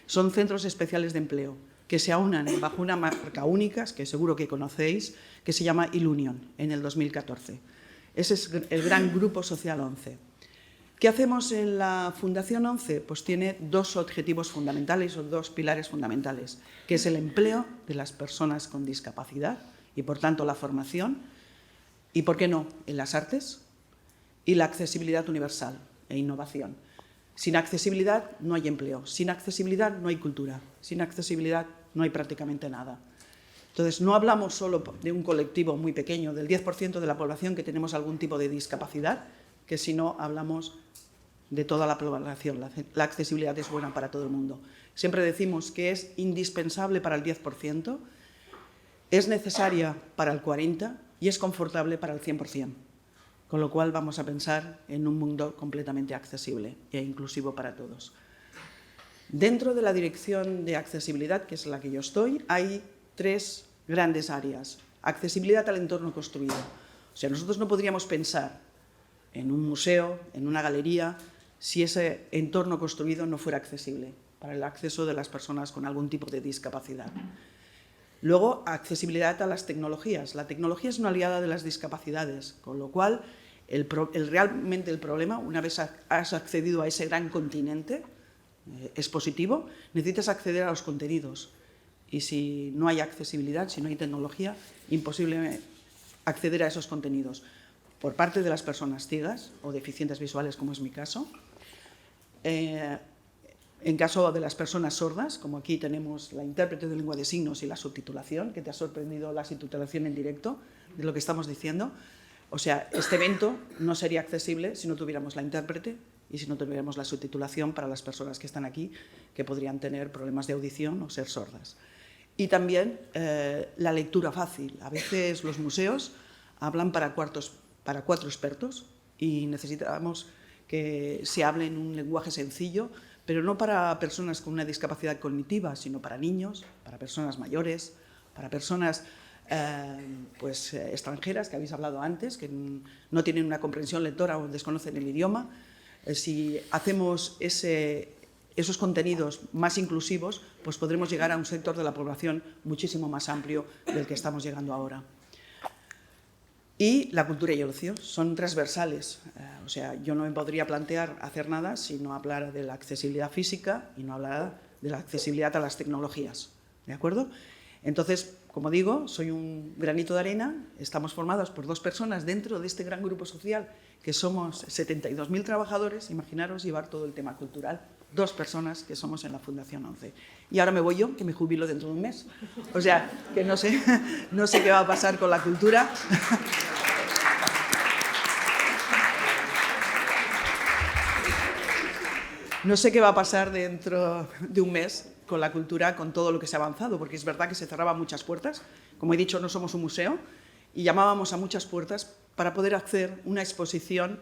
Son centros especiales de empleo que se aunan bajo una marca única, que seguro que conocéis, que se llama Ilunion, en el 2014. Ese es el gran Grupo Social 11. ¿Qué hacemos en la Fundación 11? Pues tiene dos objetivos fundamentales o dos pilares fundamentales, que es el empleo de las personas con discapacidad y, por tanto, la formación y, ¿por qué no?, en las artes y la accesibilidad universal e innovación. Sin accesibilidad no hay empleo, sin accesibilidad no hay cultura, sin accesibilidad no hay prácticamente nada. Entonces, no hablamos solo de un colectivo muy pequeño, del 10% de la población que tenemos algún tipo de discapacidad, que si no hablamos de toda la población. La accesibilidad es buena para todo el mundo. Siempre decimos que es indispensable para el 10%, es necesaria para el 40% y es confortable para el 100%. Con lo cual vamos a pensar en un mundo completamente accesible e inclusivo para todos. Dentro de la dirección de accesibilidad, que es la que yo estoy, hay tres grandes áreas. Accesibilidad al entorno construido. O sea, nosotros no podríamos pensar en un museo, en una galería, si ese entorno construido no fuera accesible para el acceso de las personas con algún tipo de discapacidad. Luego, accesibilidad a las tecnologías. La tecnología es una aliada de las discapacidades, con lo cual realmente el problema, una vez has accedido a ese gran continente expositivo, necesitas acceder a los contenidos. Y si no hay accesibilidad, si no hay tecnología, imposible acceder a esos contenidos por parte de las personas ciegas o deficientes visuales, como es mi caso. En caso de las personas sordas, como aquí tenemos la intérprete de lengua de signos y la subtitulación, que te ha sorprendido la subtitulación en directo de lo que estamos diciendo. O sea, este evento no sería accesible si no tuviéramos la intérprete y si no tuviéramos la subtitulación para las personas que están aquí, que podrían tener problemas de audición o ser sordas. Y también la lectura fácil. A veces los museos hablan para cuatro expertos y necesitamos que se hable en un lenguaje sencillo, pero no para personas con una discapacidad cognitiva, sino para niños, para personas mayores, para personas extranjeras, que habéis hablado antes, que no tienen una comprensión lectora o desconocen el idioma. Si hacemos esos contenidos más inclusivos, pues podremos llegar a un sector de la población muchísimo más amplio del que estamos llegando ahora. Y la cultura y el ocio son transversales. O sea, yo no me podría plantear hacer nada si no hablara de la accesibilidad física y no hablara de la accesibilidad a las tecnologías. ¿De acuerdo? Entonces, como digo, soy un granito de arena. Estamos formados por dos personas dentro de este gran grupo social, que somos 72.000 trabajadores. Imaginaros llevar todo el tema cultural. Dos personas que somos en la Fundación 11. Y ahora me voy yo, que me jubilo dentro de un mes. O sea, que no sé qué va a pasar con la cultura. No sé qué va a pasar dentro de un mes con la cultura, con todo lo que se ha avanzado, porque es verdad que se cerraban muchas puertas. Como he dicho, no somos un museo y llamábamos a muchas puertas para poder hacer una exposición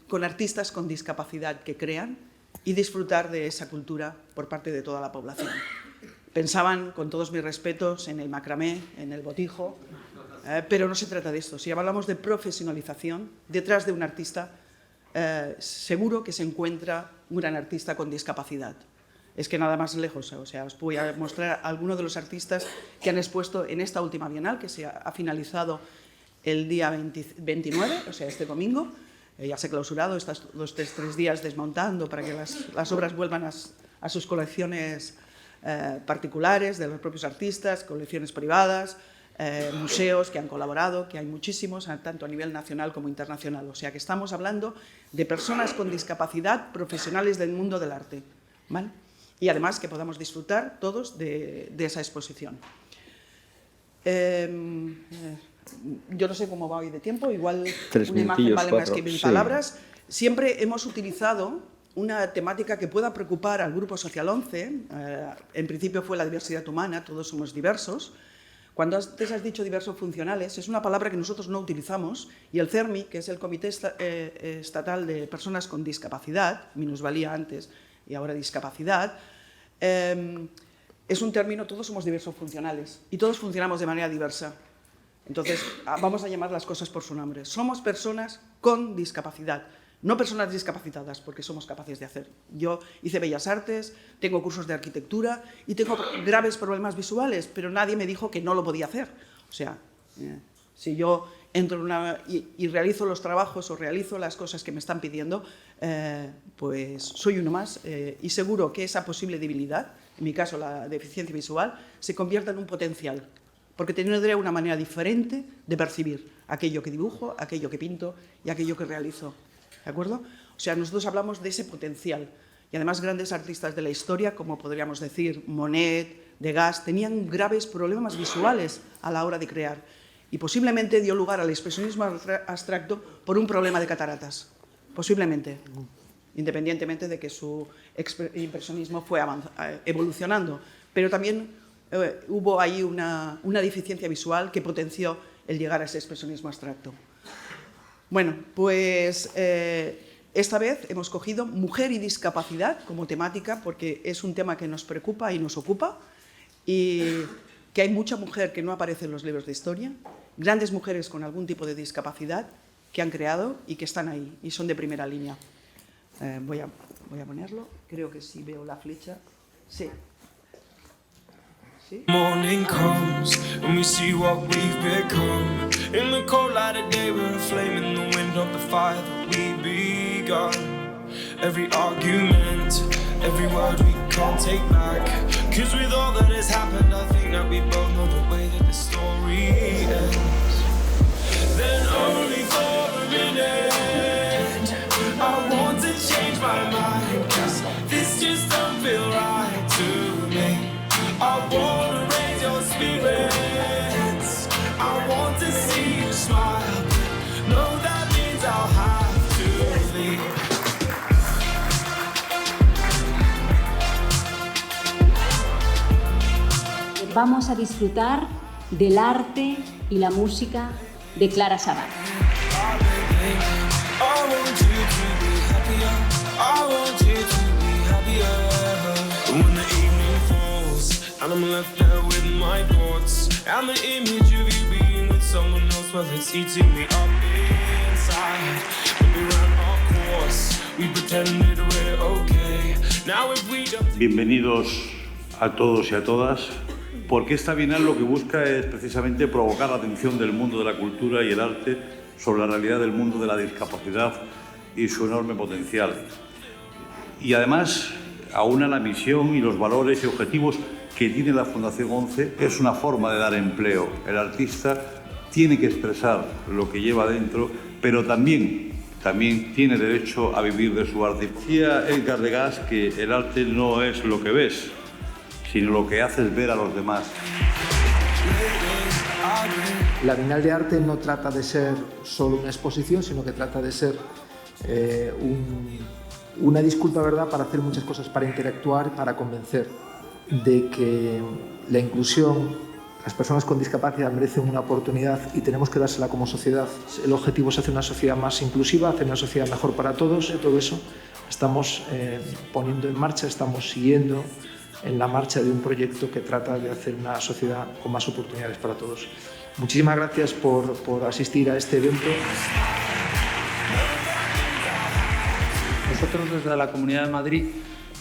con artistas con discapacidad que crean y disfrutar de esa cultura por parte de toda la población. Pensaban, con todos mis respetos, en el macramé, en el botijo, pero no se trata de esto. Si hablamos de profesionalización, detrás de un artista seguro que se encuentra un gran artista con discapacidad. Es que nada más lejos, o sea, os voy a mostrar algunos de los artistas que han expuesto en esta última Bienal, que se ha finalizado el día 29, o sea, este domingo. Ya se ha clausurado los tres días desmontando para que las obras vuelvan a sus colecciones particulares de los propios artistas, colecciones privadas, museos que han colaborado, que hay muchísimos, tanto a nivel nacional como internacional. O sea, que estamos hablando de personas con discapacidad, profesionales del mundo del arte, ¿vale? Y además que podamos disfrutar todos de esa exposición. Yo no sé cómo va hoy de tiempo, igual una imagen vale más que 1000 palabras. Siempre hemos utilizado una temática que pueda preocupar al Grupo Social 11. En principio fue la diversidad humana, todos somos diversos. Cuando antes has dicho diversos funcionales, es una palabra que nosotros no utilizamos, y el CERMI, que es el Comité Estatal de Personas con Discapacidad, minusvalía antes y ahora discapacidad, es un término, todos somos diversos funcionales y todos funcionamos de manera diversa. Entonces, vamos a llamar las cosas por su nombre. Somos personas con discapacidad, no personas discapacitadas, porque somos capaces de hacer. Yo hice Bellas Artes, tengo cursos de arquitectura y tengo graves problemas visuales, pero nadie me dijo que no lo podía hacer. O sea, si yo entro y realizo los trabajos o realizo las cosas que me están pidiendo, pues soy uno más, y seguro que esa posible debilidad, en mi caso la deficiencia visual, se convierta en un potencial, porque tendré una manera diferente de percibir aquello que dibujo, aquello que pinto y aquello que realizo. ¿De acuerdo? O sea, nosotros hablamos de ese potencial. Y además grandes artistas de la historia, como podríamos decir Monet, Degas, tenían graves problemas visuales a la hora de crear. Y posiblemente dio lugar al expresionismo abstracto por un problema de cataratas. Posiblemente. Independientemente de que su impresionismo fue evolucionando. Pero también hubo ahí una deficiencia visual que potenció el llegar a ese expresionismo abstracto. Bueno, pues esta vez hemos cogido mujer y discapacidad como temática, porque es un tema que nos preocupa y nos ocupa, y que hay mucha mujer que no aparece en los libros de historia, grandes mujeres con algún tipo de discapacidad que han creado y que están ahí y son de primera línea. Voy a ponerlo, creo que sí veo la flecha. Sí. ¿Sí? Morning comes and we see what we've become. In the cold light of day we're a flame in the wind of the fire that we begun. Every argument, every word we can't take back. Cause with all that has happened I think that we both know the way that the story ends. Then only for a minute I want to change my mind, cause this just don't feel right to me. I want to raise your spirits, I want to see you smile. No, that means I'll have to leave. Vamos a disfrutar del arte y la música de Clara Sabat. And I'm left there with my thoughts and the image of you being with someone else. Well, it's eating me up inside. But we ran our course, we pretended we're okay. Now if we don't... Bienvenidos a todos y a todas, porque esta Bienal lo que busca es precisamente provocar la atención del mundo de la cultura y el arte sobre la realidad del mundo de la discapacidad y su enorme potencial. Y además aúna la misión y los valores y objetivos que tiene la Fundación 11. Es una forma de dar empleo. El artista tiene que expresar lo que lleva dentro, pero también tiene derecho a vivir de su arte. Decía Edgar Degas que el arte no es lo que ves, sino lo que haces ver a los demás. La Bienal de Arte no trata de ser solo una exposición, sino que trata de ser una disculpa, ¿verdad?, para hacer muchas cosas, para interactuar, para convencer de que la inclusión, las personas con discapacidad merecen una oportunidad y tenemos que dársela como sociedad. El objetivo es hacer una sociedad más inclusiva, hacer una sociedad mejor para todos. Todo eso estamos poniendo en marcha, estamos siguiendo en la marcha de un proyecto que trata de hacer una sociedad con más oportunidades para todos. Muchísimas gracias por asistir a este evento. nosotros desde la Comunidad de Madrid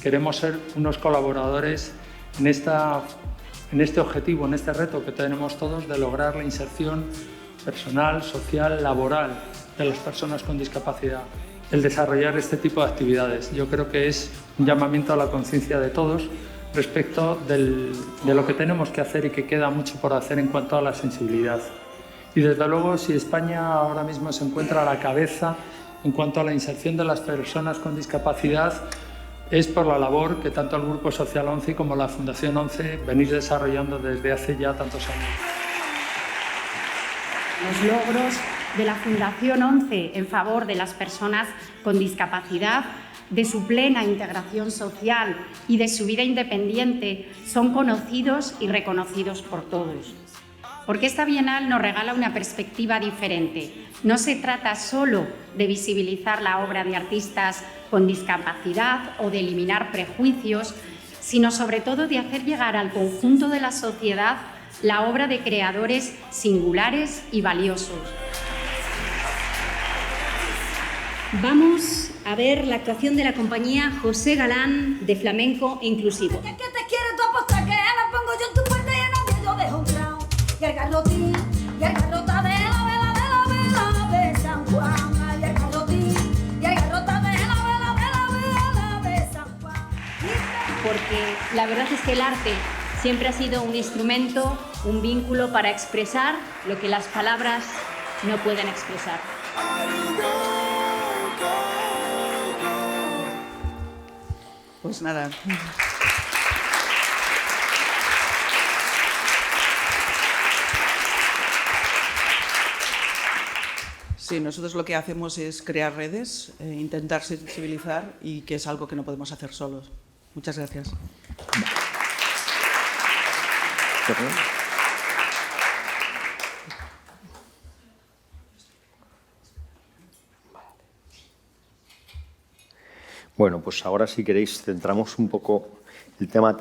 queremos ser unos colaboradores en este objetivo, en este reto que tenemos todos de lograr la inserción personal, social, laboral de las personas con discapacidad, el desarrollar este tipo de actividades. Yo creo que es un llamamiento a la conciencia de todos respecto de lo que tenemos que hacer y que queda mucho por hacer en cuanto a la sensibilidad. Y desde luego, si España ahora mismo se encuentra a la cabeza en cuanto a la inserción de las personas con discapacidad, es por la labor que tanto el Grupo Social 11 como la Fundación 11 venís desarrollando desde hace ya tantos años. Los logros de la Fundación 11 en favor de las personas con discapacidad, de su plena integración social y de su vida independiente son conocidos y reconocidos por todos. Porque esta Bienal nos regala una perspectiva diferente. No se trata solo de visibilizar la obra de artistas con discapacidad o de eliminar prejuicios, sino sobre todo de hacer llegar al conjunto de la sociedad la obra de creadores singulares y valiosos. Vamos a ver la actuación de la compañía José Galán de Flamenco Inclusivo. ¿Qué te quieres tú apostar? Que me pongo yo en tu puerta y en el yo dejo un trao. Y el garrotín, y el garrota de la vela de San Juan. Y el garrotín, y el garrota de la vela de San Juan. Porque la verdad es que el arte siempre ha sido un instrumento, un vínculo para expresar lo que las palabras no pueden expresar. Pues nada. Sí, nosotros lo que hacemos es crear redes, intentar sensibilizar y que es algo que no podemos hacer solos. Muchas gracias. Bueno, pues ahora si queréis centramos un poco el tema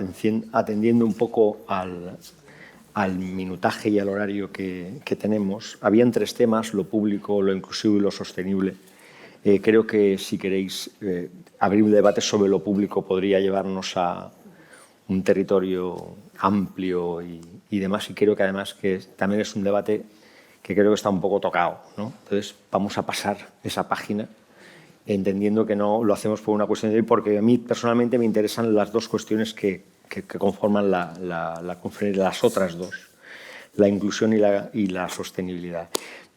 atendiendo un poco al minutaje y al horario que tenemos. Habían 3 temas, lo público, lo inclusivo y lo sostenible. Creo que si queréis abrir un debate sobre lo público podría llevarnos a un territorio amplio y demás, y creo que además que también es un debate que creo que está un poco tocado, ¿no? Entonces vamos a pasar esa página, entendiendo que no lo hacemos por una cuestión de hoy, porque a mí personalmente me interesan las 2 cuestiones que conforman la conferencia, las otras 2, la inclusión y la sostenibilidad.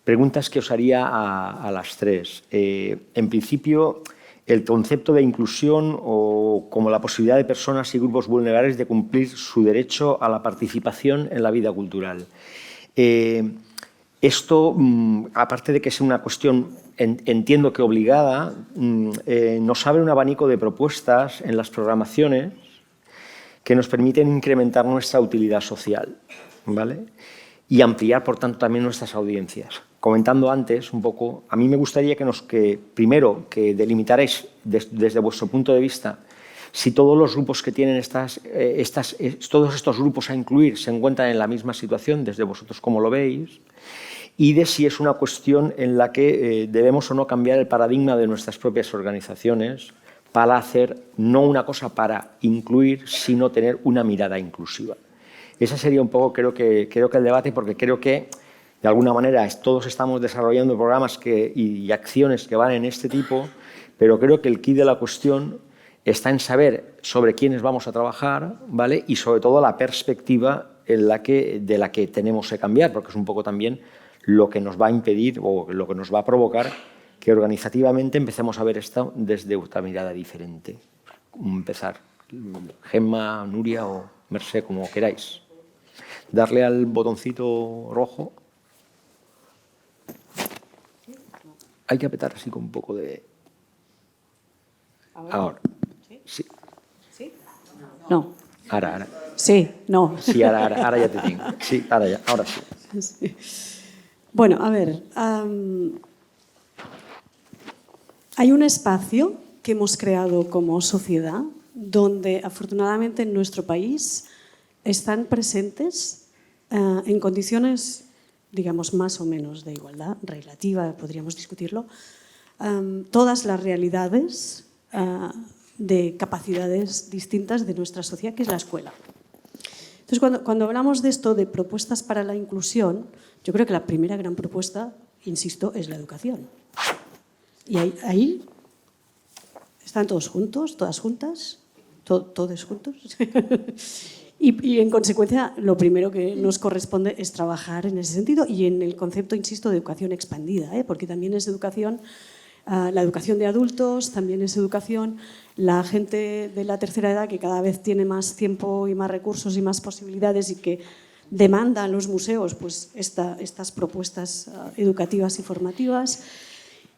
Preguntas que os haría a las 3. En principio, el concepto de inclusión o como la posibilidad de personas y grupos vulnerables de cumplir su derecho a la participación en la vida cultural. Esto, aparte de que es una cuestión, entiendo que obligada, nos abre un abanico de propuestas en las programaciones que nos permiten incrementar nuestra utilidad social, ¿vale? Y ampliar, por tanto, también nuestras audiencias. Comentando antes un poco, a mí me gustaría que primero que delimitarais desde vuestro punto de vista si todos los grupos que tienen todos estos grupos a incluir se encuentran en la misma situación, desde vosotros cómo lo veis, y de si es una cuestión en la que debemos o no cambiar el paradigma de nuestras propias organizaciones para hacer no una cosa para incluir, sino tener una mirada inclusiva. Ese sería un poco, creo que el debate, porque creo que de alguna manera todos estamos desarrollando programas y acciones que van en este tipo, pero creo que el quid de la cuestión está en saber sobre quiénes vamos a trabajar, ¿vale? Y sobre todo la perspectiva de la que tenemos que cambiar, porque es un poco también lo que nos va a impedir o lo que nos va a provocar que organizativamente empecemos a ver esto desde otra mirada diferente. Empezar, Gemma, Nuria o Mercé, como queráis. Darle al botoncito rojo. Hay que apretar así con un poco de... Ahora. Sí. ¿Sí? No. Ahora. Sí, no. Sí, ahora ya te tengo. Sí, ahora sí. Sí. Bueno, a ver, hay un espacio que hemos creado como sociedad donde afortunadamente en nuestro país están presentes en condiciones, digamos, más o menos de igualdad relativa, podríamos discutirlo, todas las realidades de capacidades distintas de nuestra sociedad, que es la escuela. Entonces, cuando hablamos de esto, de propuestas para la inclusión, yo creo que la primera gran propuesta, insisto, es la educación. Y ahí están todos juntos, todas juntas, todos juntos. Y en consecuencia, lo primero que nos corresponde es trabajar en ese sentido y en el concepto, insisto, de educación expandida, porque también es educación, la educación de adultos, también es educación, la gente de la tercera edad que cada vez tiene más tiempo y más recursos y más posibilidades y que demanda a los museos pues, estas propuestas educativas y formativas.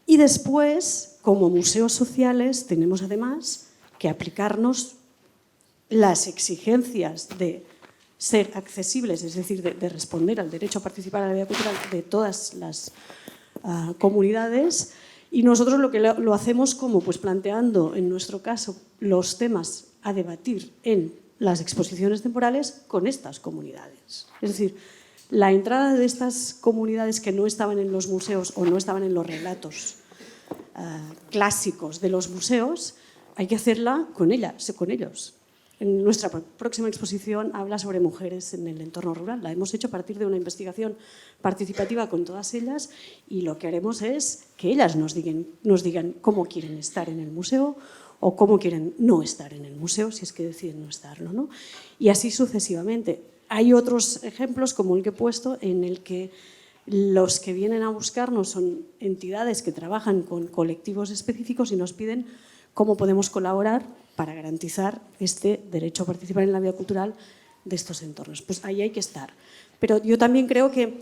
Y después, como museos sociales, tenemos además que aplicarnos las exigencias de ser accesibles, es decir, de responder al derecho a participar en la vida cultural de todas las comunidades. Y nosotros lo hacemos como pues, planteando, en nuestro caso, los temas a debatir en las exposiciones temporales con estas comunidades. Es decir, la entrada de estas comunidades que no estaban en los museos o no estaban en los relatos clásicos de los museos, hay que hacerla con ellos. En nuestra próxima exposición habla sobre mujeres en el entorno rural. La hemos hecho a partir de una investigación participativa con todas ellas y lo que haremos es que ellas nos digan cómo quieren estar en el museo o cómo quieren no estar en el museo, si es que deciden no estarlo, ¿no? Y así sucesivamente. Hay otros ejemplos, como el que he puesto, en el que los que vienen a buscarnos son entidades que trabajan con colectivos específicos y nos piden cómo podemos colaborar para garantizar este derecho a participar en la vida cultural de estos entornos. Pues ahí hay que estar. Pero yo también creo que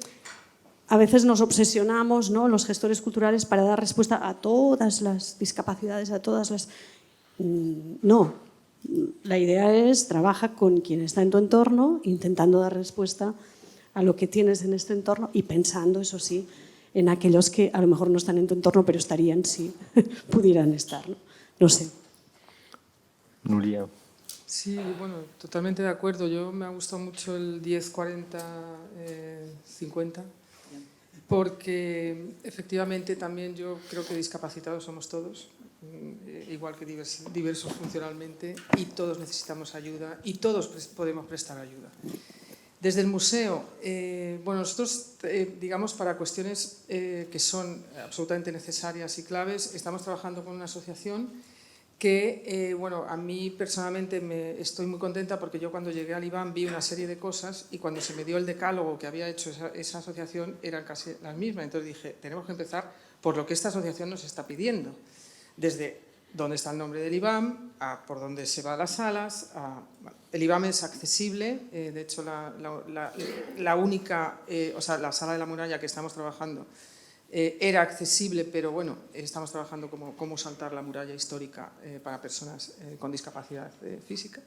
a veces nos obsesionamos, ¿no?, los gestores culturales para dar respuesta a todas las discapacidades, a todas las... No, la idea es trabaja con quien está en tu entorno, intentando dar respuesta a lo que tienes en este entorno y pensando, eso sí, en aquellos que a lo mejor no están en tu entorno, pero estarían si pudieran estar, ¿no? No sé. Nuria. Sí, bueno, totalmente de acuerdo. Yo me ha gustado mucho el 10-40-50, porque efectivamente también yo creo que discapacitados somos todos, igual que diversos funcionalmente, y todos necesitamos ayuda y todos podemos prestar ayuda. Desde el museo, bueno, nosotros, digamos, para cuestiones que son absolutamente necesarias y claves, estamos trabajando con una asociación que, bueno, a mí personalmente estoy muy contenta porque yo cuando llegué al IBAM vi una serie de cosas y cuando se me dio el decálogo que había hecho esa asociación eran casi las mismas. Entonces dije, tenemos que empezar por lo que esta asociación nos está pidiendo, desde dónde está el nombre del IBAM, a por dónde se van las salas. El IBAM es accesible, de hecho la única, o sea, la sala de la muralla que estamos trabajando era accesible, pero bueno, estamos trabajando cómo saltar la muralla histórica para personas con discapacidad física.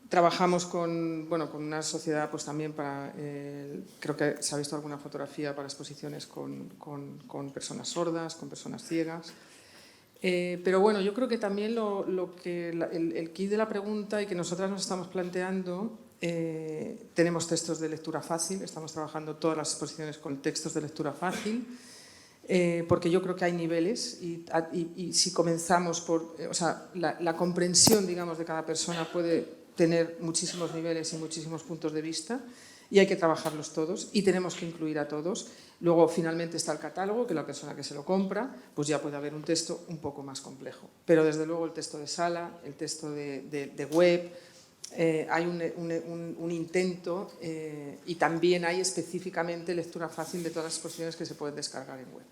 Trabajamos con una sociedad pues también para, creo que se ha visto alguna fotografía para exposiciones con personas sordas, con personas ciegas. Pero bueno, yo creo que también el kit de la pregunta y que nosotras nos estamos planteando, tenemos textos de lectura fácil, estamos trabajando todas las exposiciones con textos de lectura fácil, porque yo creo que hay niveles y si comenzamos por, o sea, la comprensión, digamos, de cada persona puede tener muchísimos niveles y muchísimos puntos de vista y hay que trabajarlos todos y tenemos que incluir a todos. Luego, finalmente, está el catálogo, que la persona que se lo compra, pues ya puede haber un texto un poco más complejo. Pero, desde luego, el texto de sala, el texto de web, hay un intento y también hay específicamente lectura fácil de todas las exposiciones que se pueden descargar en web.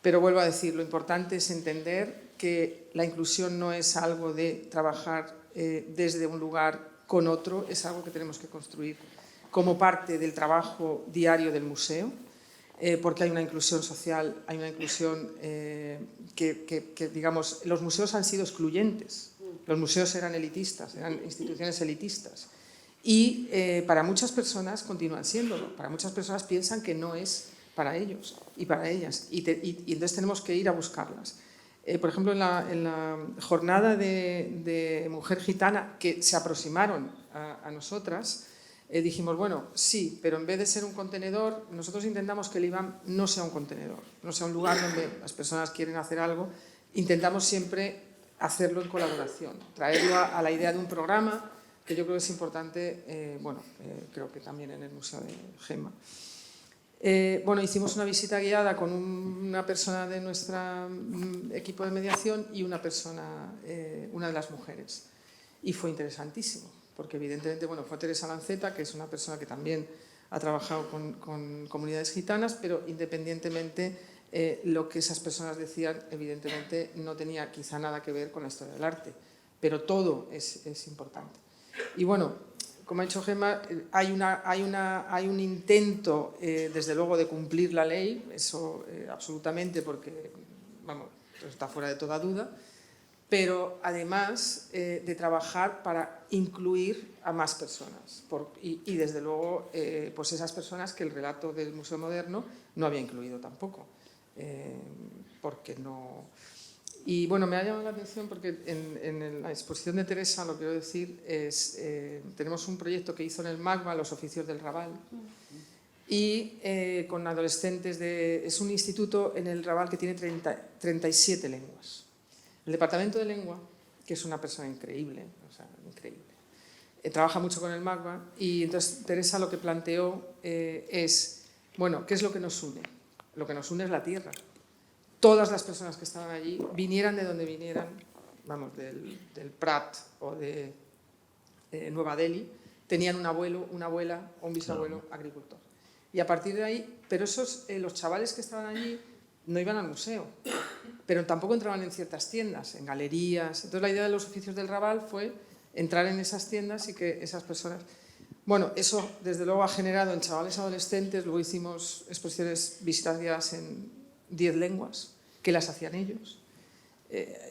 Pero vuelvo a decir, lo importante es entender que la inclusión no es algo de trabajar desde un lugar con otro, es algo que tenemos que construir como parte del trabajo diario del museo, porque hay una inclusión social, hay una inclusión que, digamos, los museos han sido excluyentes, los museos eran elitistas, eran instituciones elitistas y para muchas personas continúan siéndolo, para muchas personas piensan que no es para ellos y para ellas y entonces tenemos que ir a buscarlas. Por ejemplo, en la jornada de mujer gitana que se aproximaron a nosotras, dijimos, bueno, sí, pero en vez de ser un contenedor, nosotros intentamos que el IBAM no sea un contenedor, no sea un lugar donde las personas quieren hacer algo intentamos siempre hacerlo en colaboración, traerlo a la idea de un programa, que yo creo que es importante, creo que también en el Museo de Gemma. Hicimos una visita guiada con una persona de nuestro equipo de mediación y una persona, una de las mujeres. Y fue interesantísimo, porque evidentemente fue Teresa Lanceta, que es una persona que también ha trabajado con comunidades gitanas, pero independientemente lo que esas personas decían, evidentemente no tenía quizá nada que ver con la historia del arte, pero todo es importante. Y como ha dicho Gemma, hay un intento, desde luego, de cumplir la ley, eso absolutamente, porque está fuera de toda duda, pero además de trabajar para incluir a más personas y desde luego, pues esas personas que el relato del Museo Moderno no había incluido tampoco, porque no... Y me ha llamado la atención porque en la exposición de Teresa, lo que quiero decir es, tenemos un proyecto que hizo en el MACBA, los oficios del Raval, y con adolescentes es un instituto en el Raval que tiene 37 lenguas. El departamento de lengua, que es una persona increíble, trabaja mucho con el MACBA, y entonces Teresa lo que planteó es, ¿qué es lo que nos une? Lo que nos une es la tierra. Todas las personas que estaban allí, vinieran de donde vinieran, del Prat o de Nueva Delhi, tenían un abuelo, una abuela o un bisabuelo agricultor. Y a partir de ahí, pero los chavales que estaban allí no iban al museo, pero tampoco entraban en ciertas tiendas, en galerías. Entonces la idea de los oficios del Raval fue entrar en esas tiendas y que esas personas... eso desde luego ha generado en chavales adolescentes, luego hicimos exposiciones, visitas guiadas en 10 lenguas, que las hacían ellos.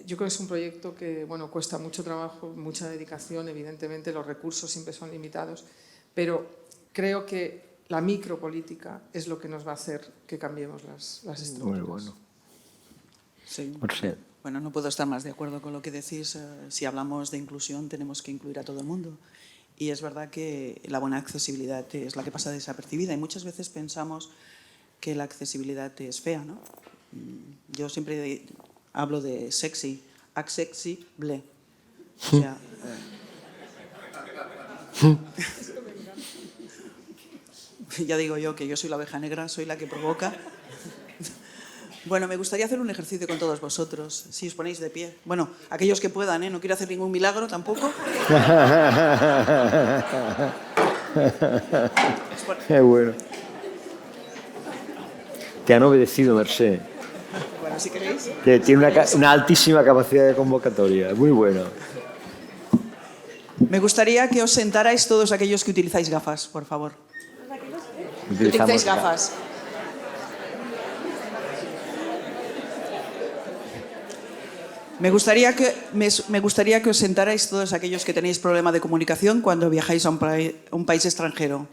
Yo creo que es un proyecto que cuesta mucho trabajo, mucha dedicación, evidentemente los recursos siempre son limitados, pero creo que la micropolítica es lo que nos va a hacer que cambiemos las estructuras. Muy bueno. Sí. No puedo estar más de acuerdo con lo que decís. Si hablamos de inclusión, tenemos que incluir a todo el mundo. Y es verdad que la buena accesibilidad es la que pasa desapercibida y muchas veces pensamos que la accesibilidad es fea, ¿no? Yo siempre hablo de sexy, accessible. O sea, ya digo yo que yo soy la oveja negra, soy la que provoca. Me gustaría hacer un ejercicio con todos vosotros, si os ponéis de pie. Aquellos que puedan, no quiero hacer ningún milagro tampoco. Qué bueno. Te han obedecido, Mercè. Si queréis. Tiene una altísima capacidad de convocatoria, muy bueno. Me gustaría que os sentarais todos aquellos que utilizáis gafas, por favor. Utilizáis gafas. Me gustaría que os sentarais todos aquellos que tenéis problema de comunicación cuando viajáis a un país extranjero.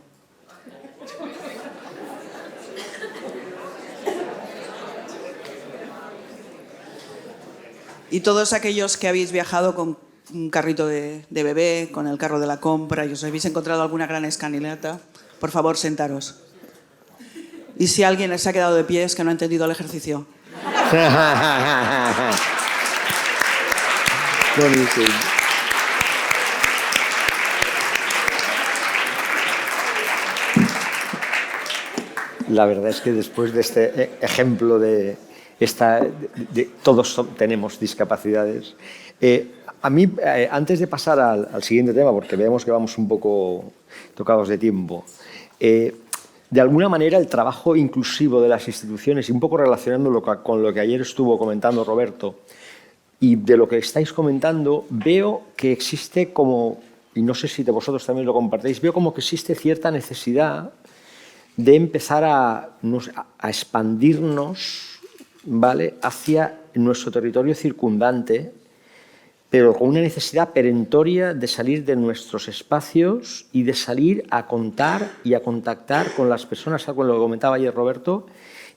Y todos aquellos que habéis viajado con un carrito de bebé, con el carro de la compra y os habéis encontrado alguna gran escalinata, por favor, sentaros. Y si alguien se ha quedado de pie es que no ha entendido el ejercicio. La verdad es que después de este ejemplo todos tenemos discapacidades. A mí, antes de pasar al siguiente tema, porque vemos que vamos un poco tocados de tiempo, de alguna manera el trabajo inclusivo de las instituciones, y un poco relacionándolo con lo que ayer estuvo comentando Roberto, y de lo que estáis comentando, veo que existe como, y no sé si de vosotros también lo compartéis, veo como que existe cierta necesidad de empezar a expandirnos, ¿vale?, hacia nuestro territorio circundante, pero con una necesidad perentoria de salir de nuestros espacios y de salir a contar y a contactar con las personas, con lo que comentaba ayer Roberto,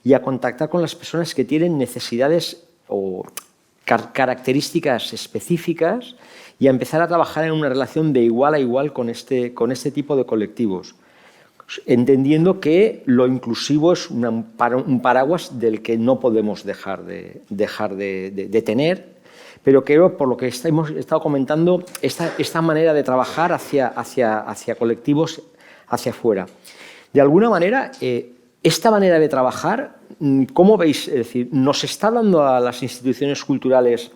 y a contactar con las personas que tienen necesidades o características específicas y a empezar a trabajar en una relación de igual a igual con este tipo de colectivos. entendiendo que lo inclusivo es un paraguas del que no podemos dejar de tener, pero creo, por lo que hemos estado comentando, esta manera de trabajar hacia colectivos, hacia afuera. De alguna manera, esta manera de trabajar, ¿cómo veis? Es decir, ¿nos está dando a las instituciones culturales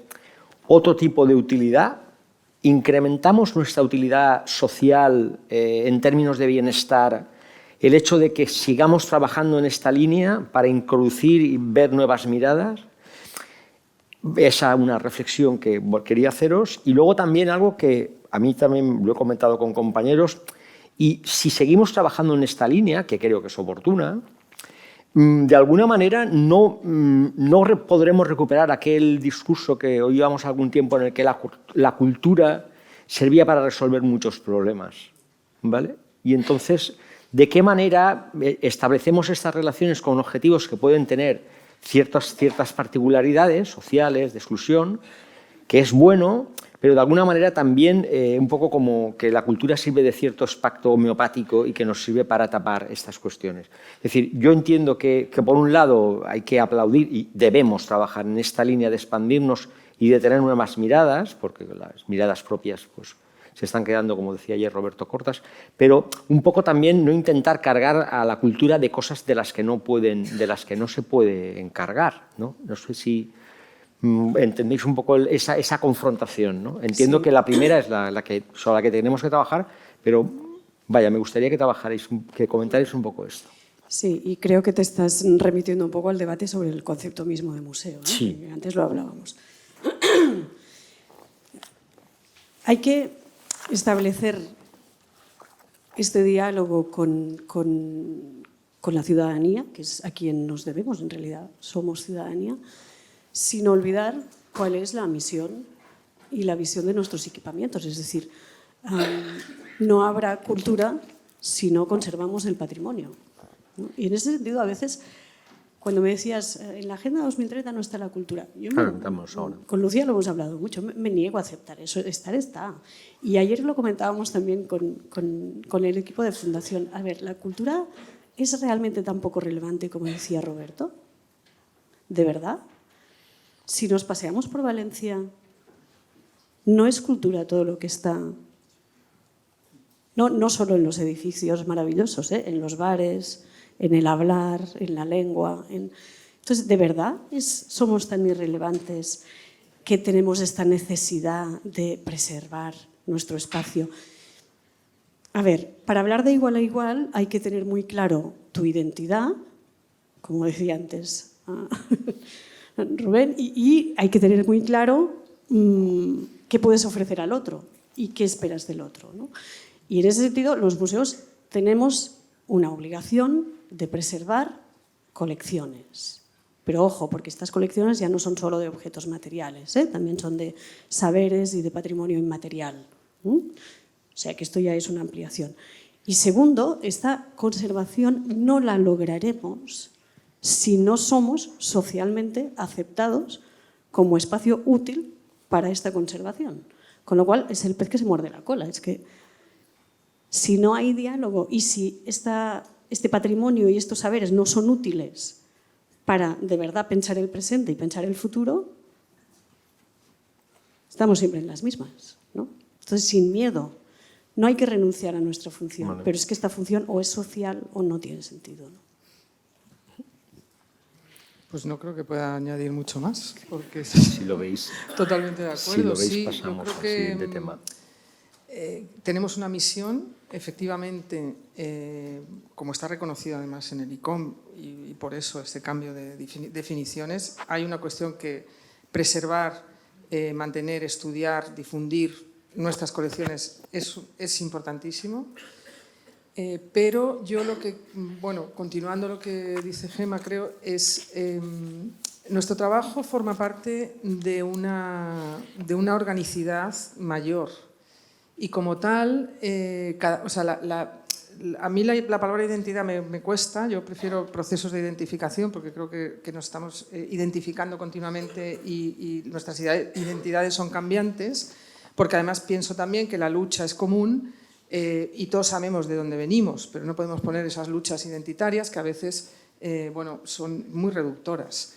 otro tipo de utilidad? ¿Incrementamos nuestra utilidad social en términos de bienestar? El hecho de que sigamos trabajando en esta línea para introducir y ver nuevas miradas, esa es una reflexión que quería haceros. Y luego también algo que a mí también lo he comentado con compañeros, y si seguimos trabajando en esta línea, que creo que es oportuna, de alguna manera no podremos recuperar aquel discurso que oíamos algún tiempo en el que la cultura servía para resolver muchos problemas, ¿vale? Y entonces, ¿de qué manera establecemos estas relaciones con objetivos que pueden tener ciertas particularidades sociales, de exclusión, que es bueno, pero de alguna manera también un poco como que la cultura sirve de cierto pacto homeopático y que nos sirve para tapar estas cuestiones? Es decir, yo entiendo que por un lado hay que aplaudir y debemos trabajar en esta línea de expandirnos y de tener nuevas miradas, porque las miradas propias pues, se están quedando, como decía ayer Roberto Cortas, pero un poco también no intentar cargar a la cultura de cosas de las que no se puede encargar, ¿no? No sé si entendéis un poco esa confrontación, ¿no? Entiendo que la primera es sobre la que tenemos que trabajar, pero vaya, me gustaría que comentarais un poco esto. Sí, y creo que te estás remitiendo un poco al debate sobre el concepto mismo de museo, ¿no? Sí. Antes lo hablábamos. Hay que establecer este diálogo con la ciudadanía, que es a quien nos debemos, en realidad somos ciudadanía, sin olvidar cuál es la misión y la visión de nuestros equipamientos. Es decir, no habrá cultura si no conservamos el patrimonio, ¿no? Y en ese sentido, a veces, cuando me decías, en la Agenda 2030 no está la cultura, con Lucía lo hemos hablado mucho, me niego a aceptar eso, está. Y ayer lo comentábamos también con el equipo de Fundación. A ver, ¿la cultura es realmente tan poco relevante como decía Roberto? ¿De verdad? Si nos paseamos por Valencia, no es cultura todo lo que está, no solo en los edificios maravillosos, en los bares, en el hablar, en la lengua. Entonces, ¿de verdad somos tan irrelevantes que tenemos esta necesidad de preservar nuestro espacio? A ver, para hablar de igual a igual hay que tener muy claro tu identidad, como decía antes Rubén, y hay que tener muy claro qué puedes ofrecer al otro y qué esperas del otro, ¿no? Y en ese sentido, los museos tenemos una obligación de preservar colecciones. Pero ojo, porque estas colecciones ya no son solo de objetos materiales, también son de saberes y de patrimonio inmaterial. O sea que esto ya es una ampliación. Y segundo, esta conservación no la lograremos si no somos socialmente aceptados como espacio útil para esta conservación. Con lo cual, es el pez que se muerde la cola. Es que si no hay diálogo y si este patrimonio y estos saberes no son útiles para de verdad pensar el presente y pensar el futuro, estamos siempre en las mismas, ¿no? Entonces, sin miedo, no hay que renunciar a nuestra función, vale. Pero es que esta función o es social o no tiene sentido, ¿no? Pues no creo que pueda añadir mucho más, porque si lo veis, totalmente de acuerdo. Si lo veis, sí, pasamos yo creo al que siguiente tema. Tenemos una misión, efectivamente, como está reconocido además en el ICOM, y por eso este cambio de definiciones, hay una cuestión que preservar, mantener, estudiar, difundir nuestras colecciones es importantísimo. Pero yo lo que, bueno, continuando lo que dice Gemma, creo, es nuestro trabajo forma parte de una organicidad mayor y como tal, o sea, a mí la palabra identidad me cuesta, yo prefiero procesos de identificación porque creo que nos estamos identificando continuamente y nuestras identidades son cambiantes, porque además pienso también que la lucha es común, y todos sabemos de dónde venimos, pero no podemos poner esas luchas identitarias que a veces son muy reductoras.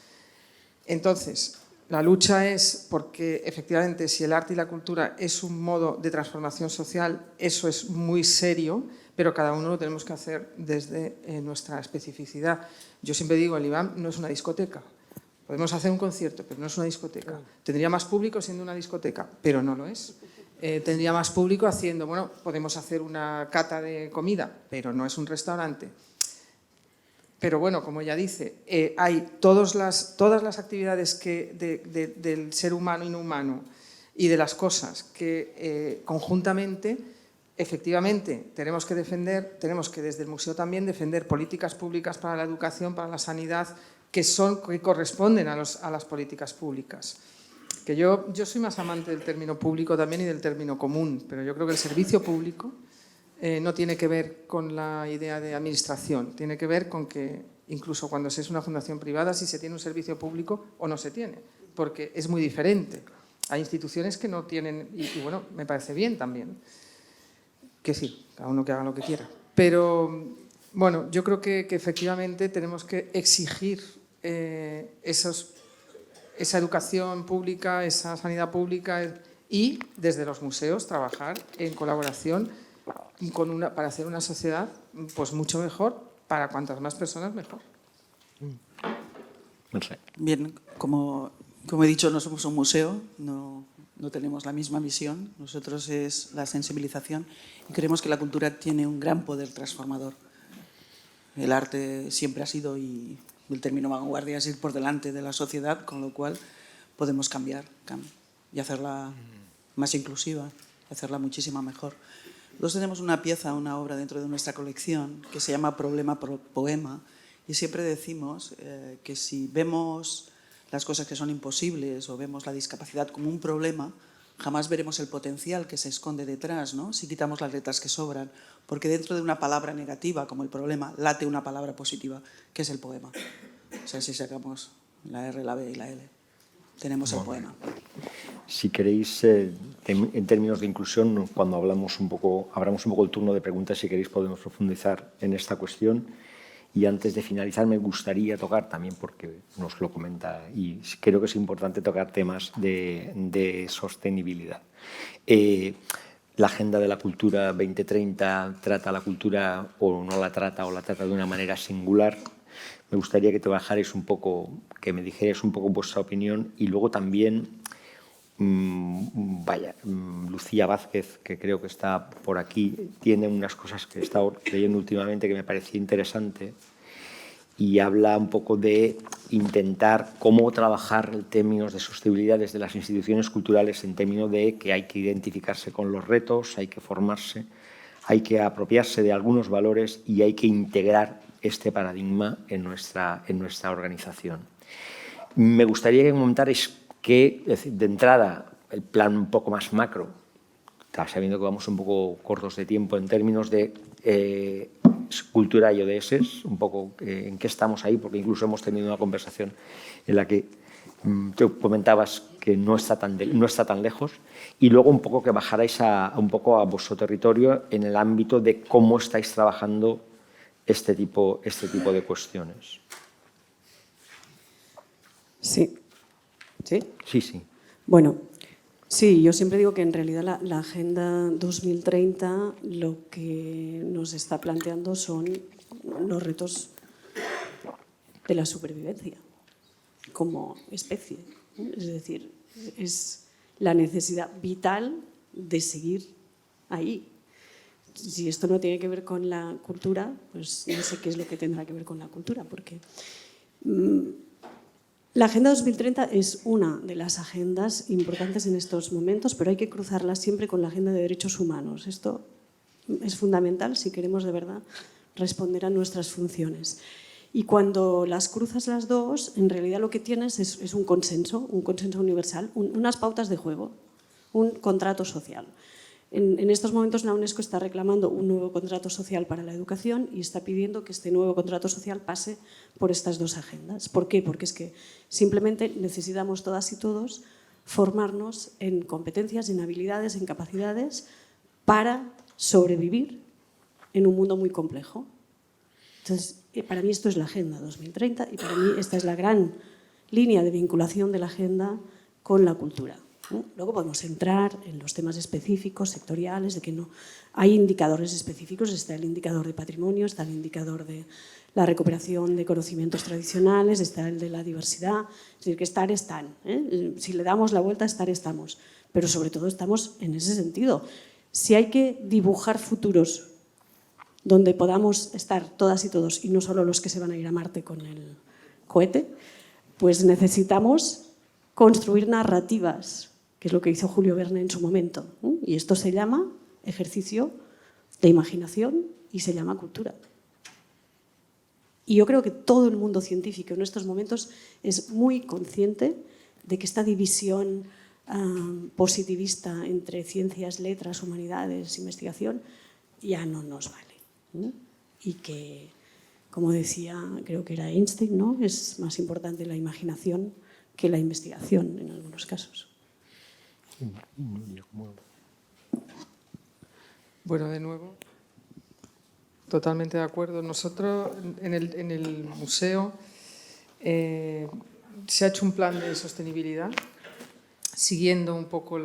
Entonces, la lucha es porque efectivamente si el arte y la cultura es un modo de transformación social, eso es muy serio, pero cada uno lo tenemos que hacer desde nuestra especificidad. Yo siempre digo, el IBAM no es una discoteca. Podemos hacer un concierto, pero no es una discoteca. Tendría más público siendo una discoteca, pero no lo es. Tendría más público haciendo, bueno, podemos hacer una cata de comida, pero no es un restaurante. Pero bueno, como ella dice, hay todas las actividades del ser humano y no humano y de las cosas que conjuntamente, efectivamente, tenemos que desde el museo también defender políticas públicas para la educación, para la sanidad, que corresponden a las políticas públicas. Que yo soy más amante del término público también y del término común, pero yo creo que el servicio público no tiene que ver con la idea de administración, tiene que ver con que incluso cuando se es una fundación privada, si se tiene un servicio público o no se tiene, porque es muy diferente. Hay instituciones que no tienen, y bueno, me parece bien también, que sí, cada uno que haga lo que quiera. Pero bueno, yo creo que efectivamente tenemos que exigir esa educación pública, esa sanidad pública y desde los museos trabajar en colaboración para hacer una sociedad pues mucho mejor, para cuantas más personas mejor. Bien, como he dicho, no somos un museo, no tenemos la misma visión. Nosotros es la sensibilización y creemos que la cultura tiene un gran poder transformador. El arte siempre ha sido, y el término vanguardia es ir por delante de la sociedad, con lo cual podemos cambiar y hacerla más inclusiva, hacerla muchísimo mejor. Nosotros tenemos una pieza, una obra dentro de nuestra colección que se llama Problema por Poema, y siempre decimos que si vemos las cosas que son imposibles o vemos la discapacidad como un problema, jamás veremos el potencial que se esconde detrás, ¿no? Si quitamos las letras que sobran, porque dentro de una palabra negativa como el problema late una palabra positiva, que es el poema. O sea, si sacamos la R, la B y la L, tenemos el poema. Si queréis, en términos de inclusión, cuando abramos un poco el turno de preguntas, si queréis podemos profundizar en esta cuestión. Y antes de finalizar me gustaría tocar, también porque nos lo comenta, y creo que es importante tocar temas de sostenibilidad. La Agenda de la Cultura 2030 trata la cultura o no la trata, o la trata de una manera singular. Me gustaría que trabajarais un poco, que me dijerais un poco vuestra opinión, y luego también, Lucía Vázquez, que creo que está por aquí, tiene unas cosas que he estado leyendo últimamente que me parecía interesante, y habla un poco de intentar cómo trabajar en términos de sostenibilidad desde las instituciones culturales, en términos de que hay que identificarse con los retos, hay que formarse, hay que apropiarse de algunos valores y hay que integrar este paradigma en nuestra organización. Me gustaría que comentarais que, de entrada, el plan un poco más macro, sabiendo que vamos un poco cortos de tiempo en términos de cultura y ODS, un poco en qué estamos ahí, porque incluso hemos tenido una conversación en la que tú comentabas que no está tan lejos, y luego un poco que bajarais un poco a vuestro territorio en el ámbito de cómo estáis trabajando este tipo de cuestiones. Sí. ¿Sí? Sí, sí. Bueno, sí, yo siempre digo que en realidad la Agenda 2030 lo que nos está planteando son los retos de la supervivencia como especie. Es decir, es la necesidad vital de seguir ahí. Si esto no tiene que ver con la cultura, pues no sé qué es lo que tendrá que ver con la cultura, porque la Agenda 2030 es una de las agendas importantes en estos momentos, pero hay que cruzarla siempre con la Agenda de Derechos Humanos. Esto es fundamental si queremos de verdad responder a nuestras funciones. Y cuando las cruzas las dos, en realidad lo que tienes es un consenso universal, unas pautas de juego, un contrato social. En estos momentos la UNESCO está reclamando un nuevo contrato social para la educación y está pidiendo que este nuevo contrato social pase por estas dos agendas. ¿Por qué? Porque es que simplemente necesitamos todas y todos formarnos en competencias, en habilidades, en capacidades para sobrevivir en un mundo muy complejo. Entonces, para mí esto es la Agenda 2030 y para mí esta es la gran línea de vinculación de la Agenda con la cultura. Luego podemos entrar en los temas específicos, sectoriales, de que no hay indicadores específicos, está el indicador de patrimonio, está el indicador de la recuperación de conocimientos tradicionales, está el de la diversidad, es decir, que estar están. Si le damos la vuelta, estar estamos, pero sobre todo estamos en ese sentido. Si hay que dibujar futuros donde podamos estar todas y todos, y no solo los que se van a ir a Marte con el cohete, pues necesitamos construir narrativas, que es lo que hizo Julio Verne en su momento. Y esto se llama ejercicio de imaginación y se llama cultura. Y yo creo que todo el mundo científico en estos momentos es muy consciente de que esta división positivista entre ciencias, letras, humanidades, investigación, ya no nos vale. Y que, como decía, creo que era Einstein, ¿no? Es más importante la imaginación que la investigación en algunos casos. Bueno, de nuevo, totalmente de acuerdo. Nosotros en el museo se ha hecho un plan de sostenibilidad siguiendo un poco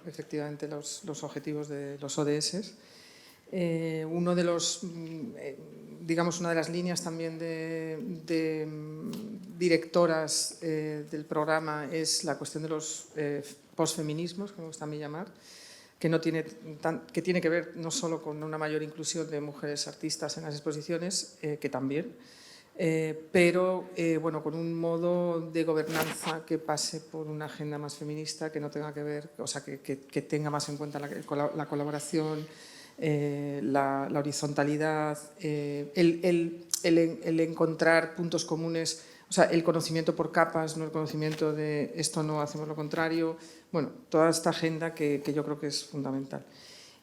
efectivamente los objetivos de los ODS. Una de las líneas también de directoras del programa es la cuestión de los posfeminismos, que me gusta a mí llamar, que tiene que ver no solo con una mayor inclusión de mujeres artistas en las exposiciones, que también, pero con un modo de gobernanza que pase por una agenda más feminista, que no tenga que ver, o sea, que tenga más en cuenta la colaboración, la horizontalidad, el encontrar puntos comunes, o sea, el conocimiento por capas, no el conocimiento de esto no hacemos lo contrario. Bueno, toda esta agenda que yo creo que es fundamental.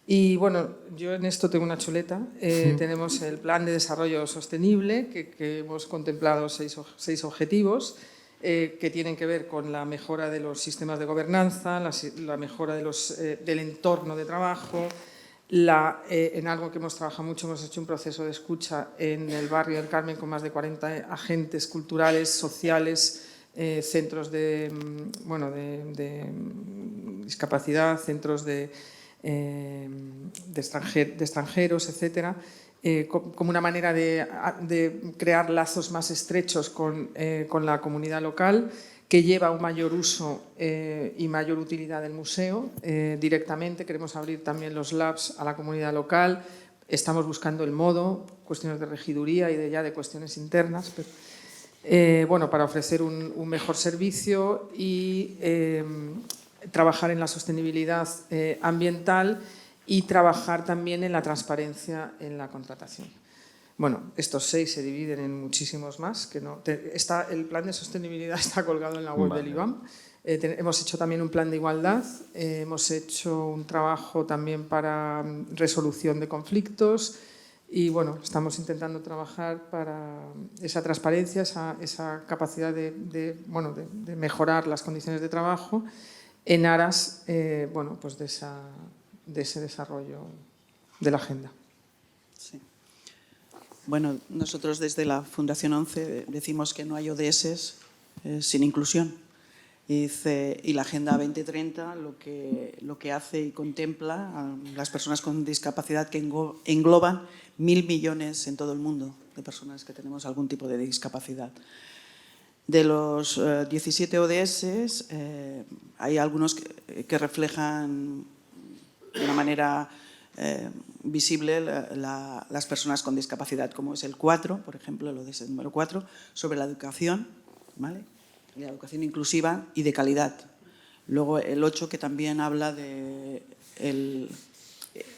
Y bueno, yo en esto tengo una chuleta. Tenemos el Plan de Desarrollo Sostenible, que hemos contemplado seis objetivos que tienen que ver con la mejora de los sistemas de gobernanza, la mejora del entorno de trabajo. En algo que hemos trabajado mucho, hemos hecho un proceso de escucha en el barrio del Carmen con más de 40 agentes culturales, sociales, centros de discapacidad, centros de extranjeros, etcétera, como una manera de crear lazos más estrechos con la comunidad local, que lleva un mayor uso y mayor utilidad del museo. Directamente queremos abrir también los labs a la comunidad local. Estamos buscando el modo, cuestiones de regiduría y de cuestiones internas, pero, para ofrecer un mejor servicio y trabajar en la sostenibilidad ambiental y trabajar también en la transparencia en la contratación. Bueno, estos 6 se dividen en muchísimos más. El plan de sostenibilidad está colgado en la web del IBAM. Hemos hecho también un plan de igualdad, hemos hecho un trabajo también para resolución de conflictos y bueno, estamos intentando trabajar para esa transparencia, esa capacidad de mejorar las condiciones de trabajo en aras de ese desarrollo de la agenda. Sí. Bueno, nosotros desde la Fundación 11 decimos que no hay ODS sin inclusión. Y la Agenda 2030 lo que hace y contempla a las personas con discapacidad, que engloban 1.000 millones en todo el mundo de personas que tenemos algún tipo de discapacidad. De los 17 ODS, hay algunos que reflejan de una manera visible las personas con discapacidad, como es el 4, por ejemplo, el ODS número 4, sobre la educación, ¿vale? La educación inclusiva y de calidad. Luego el 8, que también habla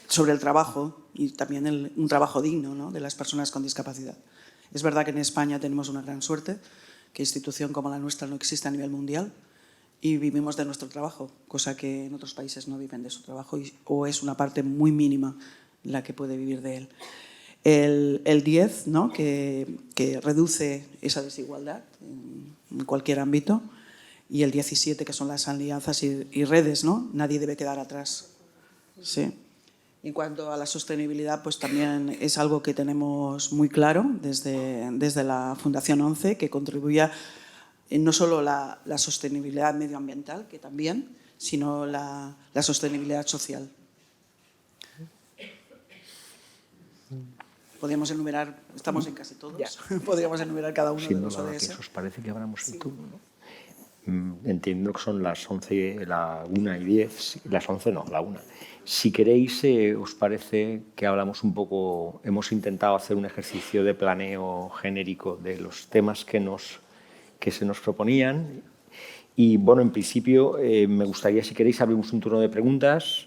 sobre el trabajo y también un trabajo digno, ¿no?, de las personas con discapacidad. Es verdad que en España tenemos una gran suerte, que institución como la nuestra no existe a nivel mundial y vivimos de nuestro trabajo, cosa que en otros países no viven de su trabajo o es una parte muy mínima la que puede vivir de él. El 10, ¿no?, que reduce esa desigualdad en cualquier ámbito, y el 17, que son las alianzas y redes, ¿no? Nadie debe quedar atrás. Sí. En cuanto a la sostenibilidad, pues también es algo que tenemos muy claro desde la Fundación 11, que contribuya no solo la sostenibilidad medioambiental, que también, sino la sostenibilidad social. Podríamos enumerar, estamos en casi todos, podríamos enumerar cada uno de los ODS. ¿Os parece que abramos el turno? ¿No? Entiendo que son las 11, la 1 y 10, las 11 no, la 1. Si queréis, os parece que hablamos un poco, hemos intentado hacer un ejercicio de planeo genérico de los temas que se nos proponían. Y bueno, en principio me gustaría, si queréis, abrimos un turno de preguntas